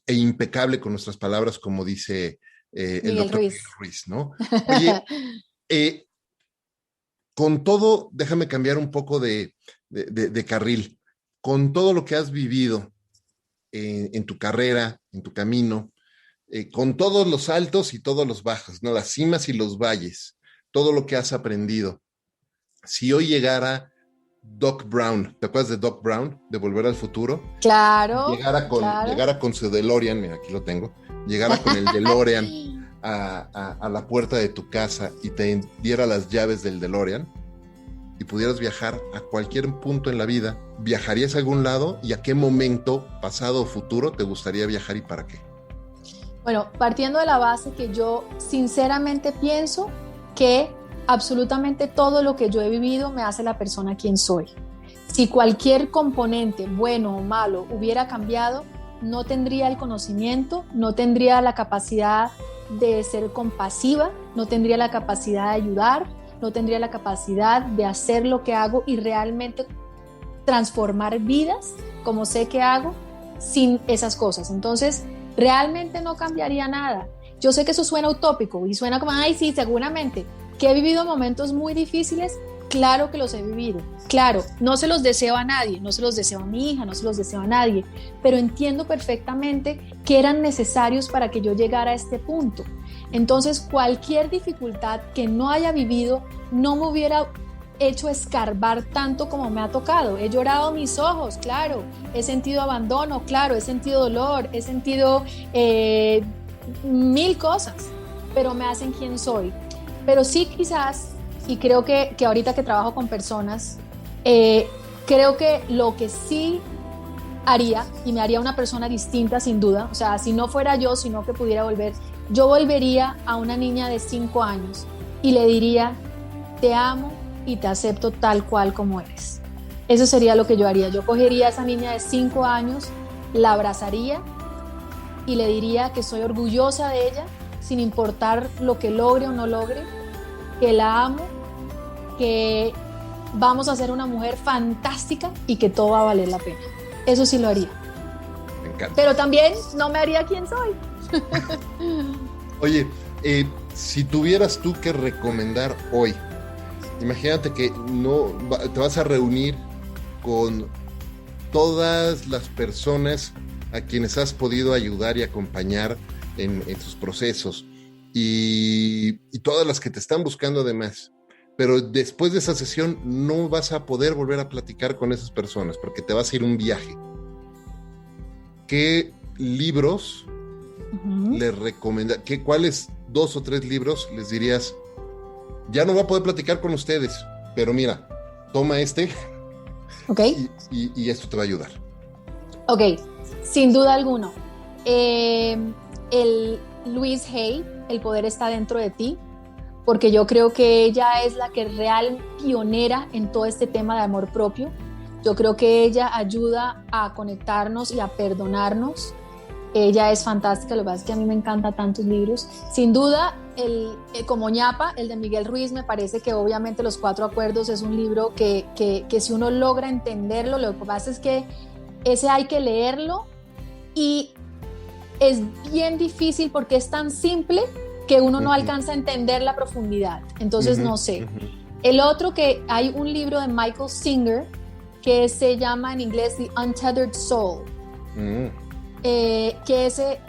impecable con nuestras palabras, como dice el doctor Miguel Ruiz, ¿no? Oye, con todo, déjame cambiar un poco de carril. Con todo lo que has vivido en tu carrera, en tu camino, con todos los altos y todos los bajos, ¿no? Las cimas y los valles, todo lo que has aprendido. Si hoy llegara Doc Brown, ¿te acuerdas de Doc Brown, de Volver al Futuro? Claro. Llegara con su DeLorean, mira, aquí lo tengo, llegara con el DeLorean a la puerta de tu casa y te diera las llaves del DeLorean y pudieras viajar a cualquier punto en la vida, ¿viajarías a algún lado? ¿Y a qué momento, pasado o futuro, te gustaría viajar y para qué? Bueno, partiendo de la base que yo sinceramente pienso que absolutamente todo lo que yo he vivido me hace la persona quien soy. Si cualquier componente, bueno o malo, hubiera cambiado, no tendría el conocimiento, no tendría la capacidad de ser compasiva, no tendría la capacidad de ayudar, no tendría la capacidad de hacer lo que hago y realmente transformar vidas como sé que hago sin esas cosas. Entonces, realmente no cambiaría nada. Yo sé que eso suena utópico y suena como, ay, sí, seguramente, que he vivido momentos muy difíciles. Claro que los he vivido, claro, no se los deseo a nadie, no se los deseo a mi hija, no se los deseo a nadie, pero entiendo perfectamente que eran necesarios para que yo llegara a este punto. Entonces, cualquier dificultad que no haya vivido no me hubiera hecho escarbar tanto como me ha tocado. He llorado mis ojos, claro, he sentido abandono, claro, he sentido dolor, he sentido mil cosas, pero me hacen quien soy. Pero sí, quizás, y creo que ahorita que trabajo con personas, creo que lo que sí haría, y me haría una persona distinta sin duda, o sea, si no fuera yo, sino que pudiera volver, yo volvería a una niña de 5 años y le diría, te amo y te acepto tal cual como eres. Eso sería lo que yo haría. Yo cogería a esa niña de 5 años, la abrazaría y le diría que soy orgullosa de ella, sin importar lo que logre o no logre, que la amo, que vamos a ser una mujer fantástica y que todo va a valer la pena. Eso sí lo haría. Me encanta. Pero también no me haría quien soy. Oye, si tuvieras tú que recomendar hoy, imagínate que te vas a reunir con todas las personas a quienes has podido ayudar y acompañar en tus procesos y todas las que te están buscando además. Pero después de esa sesión no vas a poder volver a platicar con esas personas porque te vas a ir a un viaje. ¿Qué libros les recomendas? ¿Cuáles 2 o 3 libros les dirías? Ya no voy a poder platicar con ustedes, pero mira, toma este y esto te va a ayudar. Ok, sin duda alguna. El Louise Hay, El poder está dentro de ti, porque yo creo que ella es la que real pionera en todo este tema de amor propio. Yo creo que ella ayuda a conectarnos y a perdonarnos. Ella es fantástica, lo que pasa es que a mí me encantan tantos libros. Sin duda, como ñapa, el de Miguel Ruiz, me parece que obviamente Los 4 Acuerdos es un libro que si uno logra entenderlo, lo que pasa es que ese hay que leerlo y es bien difícil porque es tan simple que uno no alcanza a entender la profundidad. Entonces, no sé. El otro, que hay un libro de Michael Singer que se llama en inglés The Untethered Soul. Que ese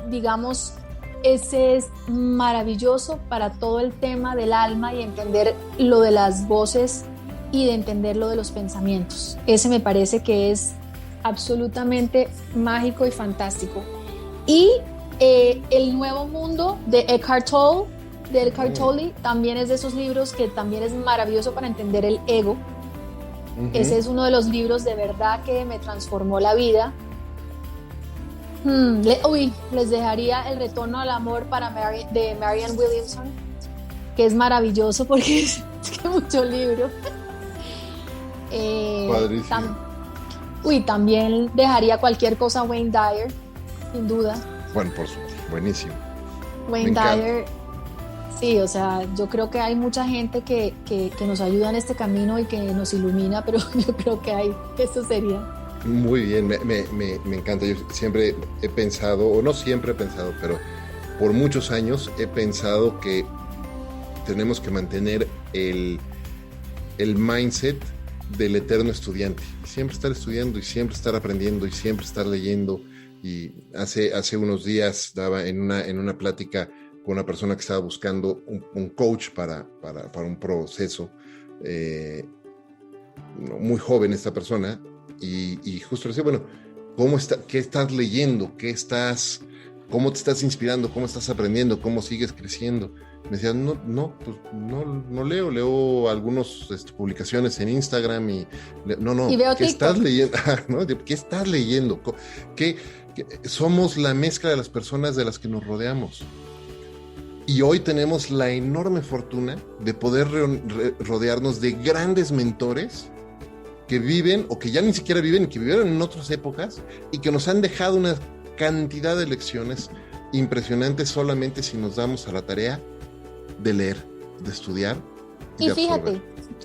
es maravilloso para todo el tema del alma y entender lo de las voces y de entender lo de los pensamientos. Ese me parece que es absolutamente mágico y fantástico. Y El Nuevo Mundo de Eckhart Tolle también es de esos libros que también es maravilloso para entender el ego. Ese es uno de los libros de verdad que me transformó la vida. Les dejaría El Retorno al Amor de Marianne Williamson, que es maravilloso porque es que mucho libro. Padrísimo. También dejaría cualquier cosa Wayne Dyer, sin duda. Bueno, por supuesto, buenísimo. Wayne Dyer, sí, o sea, yo creo que hay mucha gente que nos ayuda en este camino y que nos ilumina, pero yo creo que eso sería. Muy bien, me encanta. Yo siempre he pensado, o no siempre he pensado, pero por muchos años he pensado que tenemos que mantener el mindset del eterno estudiante. Siempre estar estudiando y siempre estar aprendiendo y siempre estar leyendo. Y hace unos días daba en una plática con una persona que estaba buscando un coach para un proceso, muy joven esta persona, y justo le decía, bueno, ¿qué estás leyendo? ¿Cómo te estás inspirando? ¿Cómo estás aprendiendo? ¿Cómo sigues creciendo? Me decía, no leo algunas publicaciones en Instagram y y veo ¿qué TikTok. estás leyendo? ¿No? ¿Qué estás leyendo? Somos la mezcla de las personas de las que nos rodeamos. Y hoy tenemos la enorme fortuna de poder rodearnos de grandes mentores que viven o que ya ni siquiera viven, que vivieron en otras épocas y que nos han dejado una cantidad de lecciones impresionantes solamente si nos damos a la tarea de leer, de estudiar y de absorber.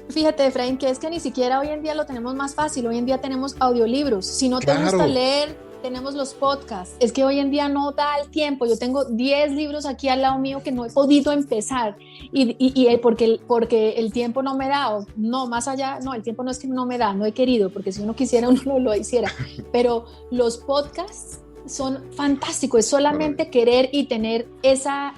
Fíjate, Efraín, que es que ni siquiera hoy en día lo tenemos más fácil. Hoy en día tenemos audiolibros. Si no te gusta leer, tenemos los podcasts. Es que hoy en día no da el tiempo. Yo tengo 10 libros aquí al lado mío que no he podido empezar porque el tiempo no me da. No, más allá, no, el tiempo no es que no me da, no he querido, porque si uno quisiera uno lo hiciera. Pero los podcasts son fantásticos, es solamente querer y tener esa,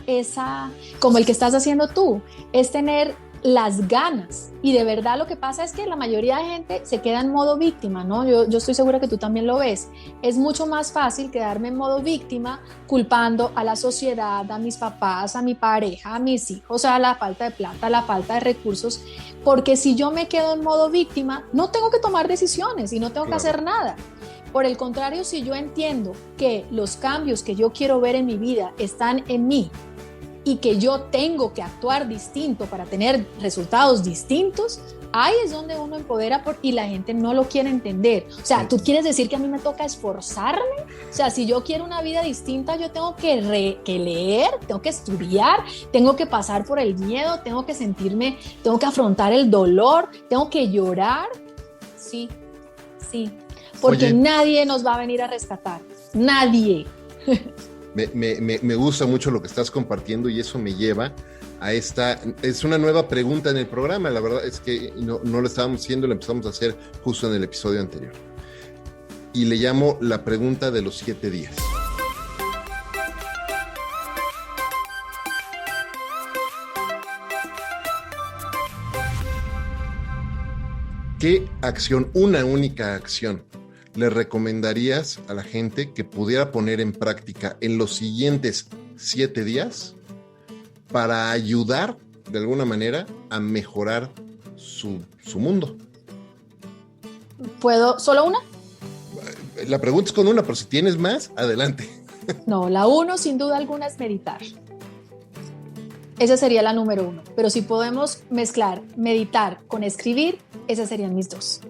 como el que estás haciendo tú, es tener las ganas. Y de verdad lo que pasa es que la mayoría de gente se queda en modo víctima, ¿no? Yo estoy segura que tú también lo ves. Es mucho más fácil quedarme en modo víctima culpando a la sociedad, a mis papás, a mi pareja, a mis hijos, a la falta de plata, a la falta de recursos, porque si yo me quedo en modo víctima, no tengo que tomar decisiones y no tengo que hacer nada. Por el contrario, si yo entiendo que los cambios que yo quiero ver en mi vida están en mí y que yo tengo que actuar distinto para tener resultados distintos, ahí es donde uno empodera y la gente no lo quiere entender. O sea, ¿tú quieres decir que a mí me toca esforzarme? O sea, si yo quiero una vida distinta, yo tengo que leer, tengo que estudiar, tengo que pasar por el miedo, tengo que sentirme, tengo que afrontar el dolor, tengo que llorar. Sí, porque nadie nos va a venir a rescatar, nadie. Me gusta mucho lo que estás compartiendo y eso me lleva a es una nueva pregunta en el programa. La verdad es que no lo estábamos haciendo, lo empezamos a hacer justo en el episodio anterior. Y le llamo la pregunta de los 7 días. ¿Qué acción, una única acción, le recomendarías a la gente que pudiera poner en práctica en los siguientes 7 días para ayudar de alguna manera a mejorar su mundo? ¿Puedo? ¿Solo una? La pregunta es con una, pero si tienes más, adelante. No, la 1 sin duda alguna es meditar. Esa sería la número 1. Pero si podemos mezclar meditar con escribir, esas serían mis 2.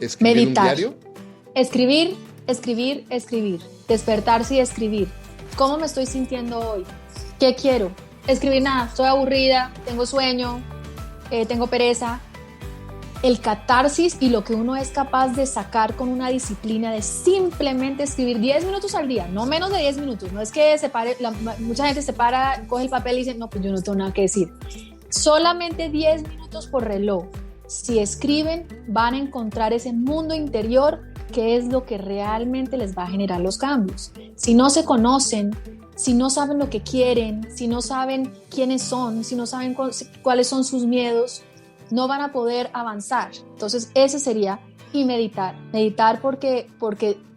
¿Escribir meditar. ¿Un diario? Escribir. Despertarse y escribir. ¿Cómo me estoy sintiendo hoy? ¿Qué quiero? Escribir nada, estoy aburrida, tengo sueño, tengo pereza. El catarsis y lo que uno es capaz de sacar con una disciplina de simplemente escribir 10 minutos al día, no menos de 10 minutos. No es que mucha gente se para, coge el papel y dice, no, pues yo no tengo nada que decir. Solamente 10 minutos por reloj. Si escriben, van a encontrar ese mundo interior que es lo que realmente les va a generar los cambios. Si no se conocen, si no saben lo que quieren, si no saben quiénes son, si no saben cuáles son sus miedos, no van a poder avanzar. Entonces ese sería, y meditar porque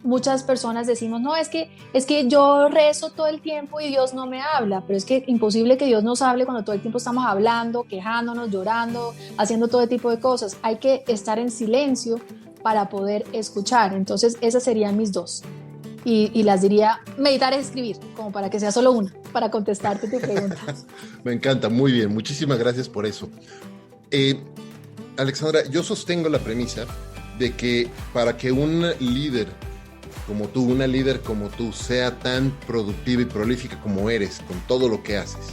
muchas personas decimos, no, es que yo rezo todo el tiempo y Dios no me habla, pero es que imposible que Dios nos hable cuando todo el tiempo estamos hablando, quejándonos, llorando, haciendo todo tipo de cosas. Hay que estar en silencio para poder escuchar. Entonces esas serían mis 2 y las diría, meditar es escribir, como para que sea solo una, para contestarte tu pregunta. Me encanta, muy bien, muchísimas gracias por eso. Alexandra, yo sostengo la premisa de que para que un líder una líder como tú, sea tan productiva y prolífica como eres, con todo lo que haces,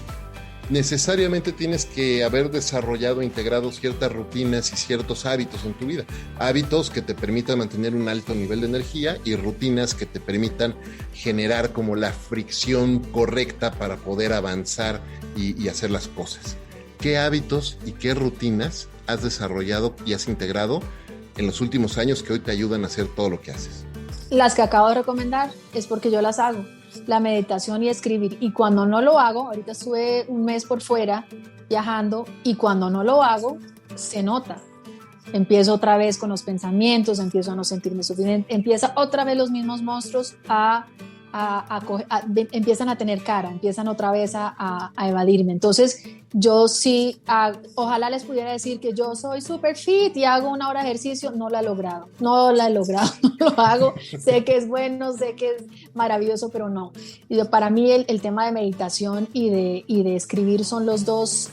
necesariamente tienes que haber desarrollado e integrado ciertas rutinas y ciertos hábitos en tu vida. Hábitos que te permitan mantener un alto nivel de energía y rutinas que te permitan generar como la fricción correcta para poder avanzar y hacer las cosas. ¿Qué hábitos y qué rutinas has desarrollado y has integrado en los últimos años que hoy te ayudan a hacer todo lo que haces? Las que acabo de recomendar es porque yo las hago. La meditación y escribir. Y cuando no lo hago, ahorita estuve un mes por fuera viajando, y cuando no lo hago, se nota. Empiezo otra vez con los pensamientos, empiezo a no sentirme suficiente, empieza otra vez los mismos monstruos a empiezan a tener cara, empiezan otra vez a evadirme. Entonces yo sí, ojalá les pudiera decir que yo soy súper fit y hago una hora de ejercicio, no la he logrado, no lo hago, sé que es bueno, sé que es maravilloso, pero no. Para mí el tema de meditación y de escribir son los dos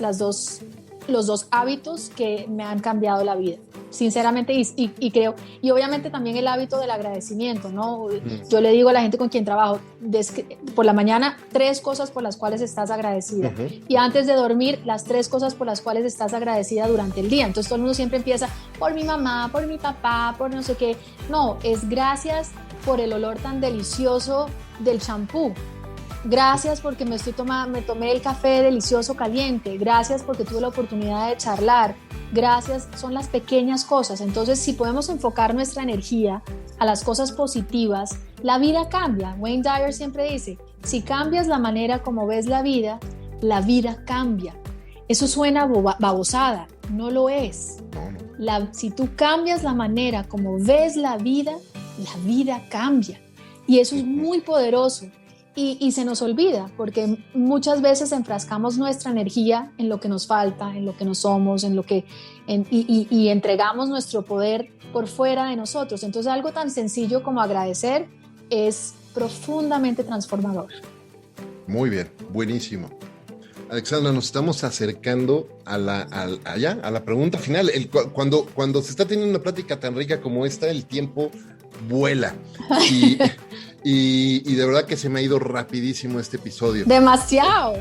hábitos que me han cambiado la vida, sinceramente, y creo, y obviamente también el hábito del agradecimiento, ¿no? Yo le digo a la gente con quien trabajo, por la mañana 3 cosas por las cuales estás agradecida, y antes de dormir las 3 cosas por las cuales estás agradecida durante el día. Entonces todo el mundo siempre empieza por mi mamá, por mi papá, por no sé qué. No, es gracias por el olor tan delicioso del champú. Gracias porque me tomé el café delicioso caliente. Gracias porque tuve la oportunidad de charlar. Gracias, son las pequeñas cosas. Entonces, si podemos enfocar nuestra energía a las cosas positivas, la vida cambia. Wayne Dyer siempre dice, si cambias la manera como ves la vida cambia. Eso suena babosada, no lo es. Si tú cambias la manera como ves la vida cambia. Y eso es muy poderoso. Y se nos olvida, porque muchas veces enfrascamos nuestra energía en lo que nos falta, en lo que no somos, y entregamos nuestro poder por fuera de nosotros. Entonces algo tan sencillo como agradecer es profundamente transformador. Muy bien, buenísimo. Alexandra, nos estamos acercando a la pregunta final. Cuando se está teniendo una plática tan rica como esta, el tiempo vuela. Y de verdad que se me ha ido rapidísimo este episodio. ¡Demasiado!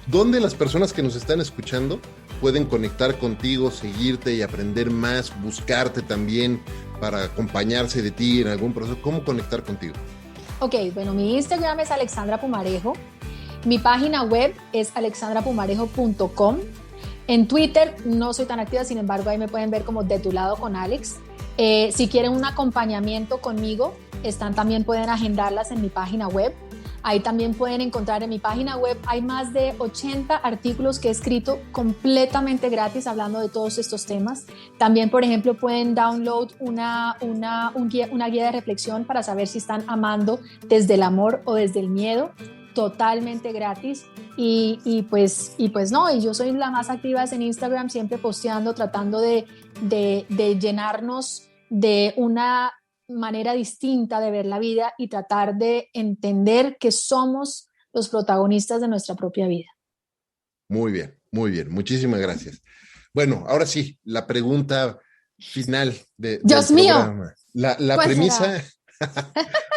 ¿Dónde las personas que nos están escuchando pueden conectar contigo, seguirte y aprender más, buscarte también para acompañarse de ti en algún proceso? ¿Cómo conectar contigo? Ok, bueno, mi Instagram es Alexandra Pumarejo. Mi página web es alexandrapumarejo.com. En Twitter no soy tan activa, sin embargo, ahí me pueden ver como De Tu Lado con Alex. Si quieren un acompañamiento conmigo, también pueden agendarlas en mi página web. Ahí también pueden encontrar en mi página web, hay más de 80 artículos que he escrito completamente gratis hablando de todos estos temas. También, por ejemplo, pueden download una guía de reflexión para saber si están amando desde el amor o desde el miedo, totalmente gratis. Y pues no, y yo soy la más activa en Instagram, siempre posteando, tratando de llenarnos de una manera distinta de ver la vida y tratar de entender que somos los protagonistas de nuestra propia vida. Muy bien, muchísimas gracias. Bueno, ahora sí, la pregunta final del programa. La premisa,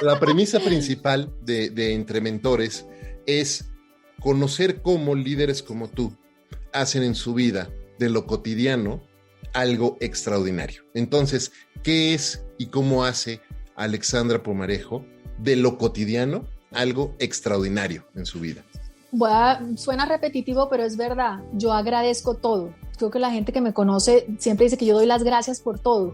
la premisa principal de Entre Mentores es conocer cómo líderes como tú hacen en su vida de lo cotidiano algo extraordinario. Entonces, ¿qué es y cómo hace Alexandra Pumarejo de lo cotidiano algo extraordinario en su vida? Suena repetitivo, pero es verdad. Yo agradezco todo. Creo que la gente que me conoce siempre dice que yo doy las gracias por todo.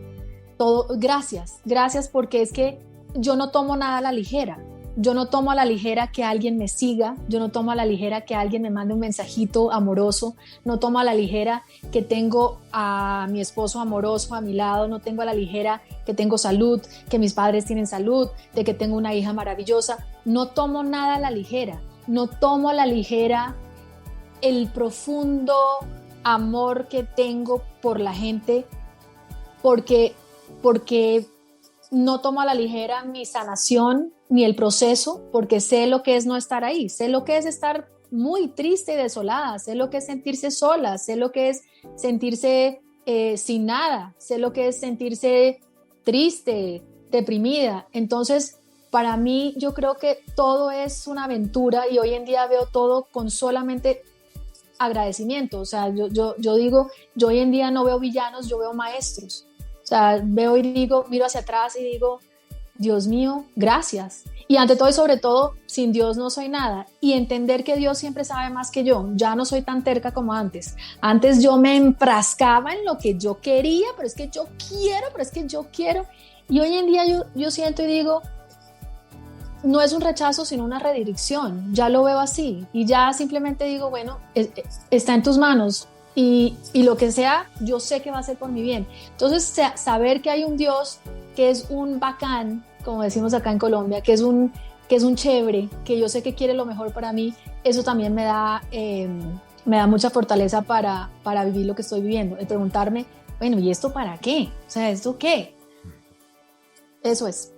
Gracias porque es que yo no tomo nada a la ligera. Yo no tomo a la ligera que alguien me siga, yo no tomo a la ligera que alguien me mande un mensajito amoroso, no tomo a la ligera que tengo a mi esposo amoroso a mi lado, no tengo a la ligera que tengo salud, que mis padres tienen salud, de que tengo una hija maravillosa. No tomo nada a la ligera, no tomo a la ligera el profundo amor que tengo por la gente, porque no tomo a la ligera mi sanación ni el proceso, porque sé lo que es no estar ahí, sé lo que es estar muy triste y desolada, sé lo que es sentirse sola, sé lo que es sentirse sin nada, sé lo que es sentirse triste, deprimida. Entonces, para mí, yo creo que todo es una aventura y hoy en día veo todo con solamente agradecimiento. O sea, yo digo, yo hoy en día no veo villanos, yo veo maestros. O sea, veo y digo, miro hacia atrás y digo, Dios mío, gracias. Y ante todo y sobre todo, sin Dios no soy nada. Y entender que Dios siempre sabe más que yo. Ya no soy tan terca como antes. Antes yo me enfrascaba en lo que yo quería, pero es que yo quiero. Y hoy en día yo siento y digo, no es un rechazo, sino una redirección. Ya lo veo así. Y ya simplemente digo, bueno, está en tus manos. Y lo que sea, yo sé que va a ser por mi bien. Entonces, saber que hay un Dios que es un bacán, como decimos acá en Colombia, que que es un chévere, que yo sé que quiere lo mejor para mí, eso también me da mucha fortaleza para vivir lo que estoy viviendo. El preguntarme, bueno, ¿y esto para qué? O sea, ¿esto qué? Eso es.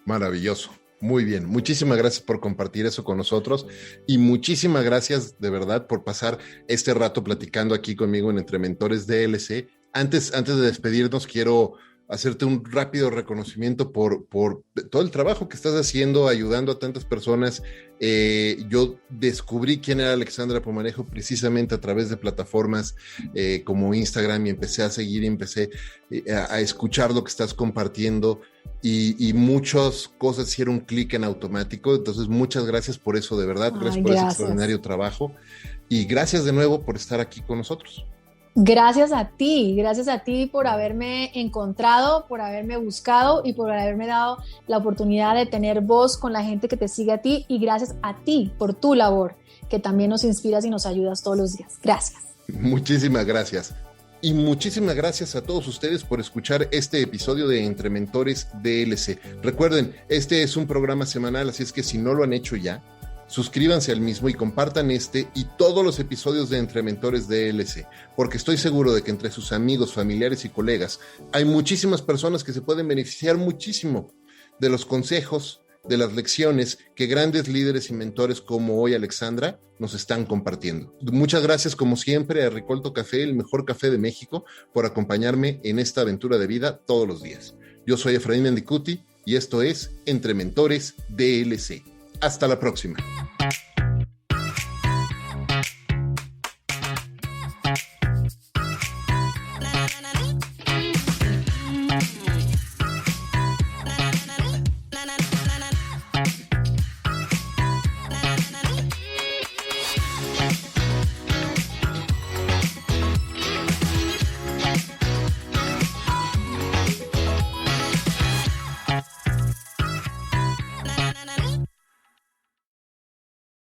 Maravilloso. Muy bien. Muchísimas gracias por compartir eso con nosotros y muchísimas gracias de verdad por pasar este rato platicando aquí conmigo en Entre Mentores DLC. Antes de despedirnos, quiero hacerte un rápido reconocimiento por todo el trabajo que estás haciendo, ayudando a tantas personas. Yo descubrí quién era Alexandra Pomarejo precisamente a través de plataformas como Instagram y empecé a seguir y empecé a escuchar lo que estás compartiendo y muchas cosas hicieron clic en automático. Entonces, muchas gracias por eso, de verdad. Gracias por ese extraordinario trabajo y gracias de nuevo por estar aquí con nosotros. Gracias a ti por haberme encontrado, por haberme buscado y por haberme dado la oportunidad de tener voz con la gente que te sigue a ti, y gracias a ti por tu labor, que también nos inspiras y nos ayudas todos los días. Gracias. Muchísimas gracias. Y muchísimas gracias a todos ustedes por escuchar este episodio de Entre Mentores DLC. Recuerden, este es un programa semanal, así es que si no lo han hecho ya, suscríbanse al mismo y compartan este y todos los episodios de Entre Mentores DLC, porque estoy seguro de que entre sus amigos, familiares y colegas hay muchísimas personas que se pueden beneficiar muchísimo de los consejos, de las lecciones que grandes líderes y mentores como hoy Alexandra nos están compartiendo. Muchas gracias como siempre a Ricolto Café, el mejor café de México, por acompañarme en esta aventura de vida todos los días. Yo soy Efraín Mendicuti y esto es Entre Mentores DLC. Hasta la próxima.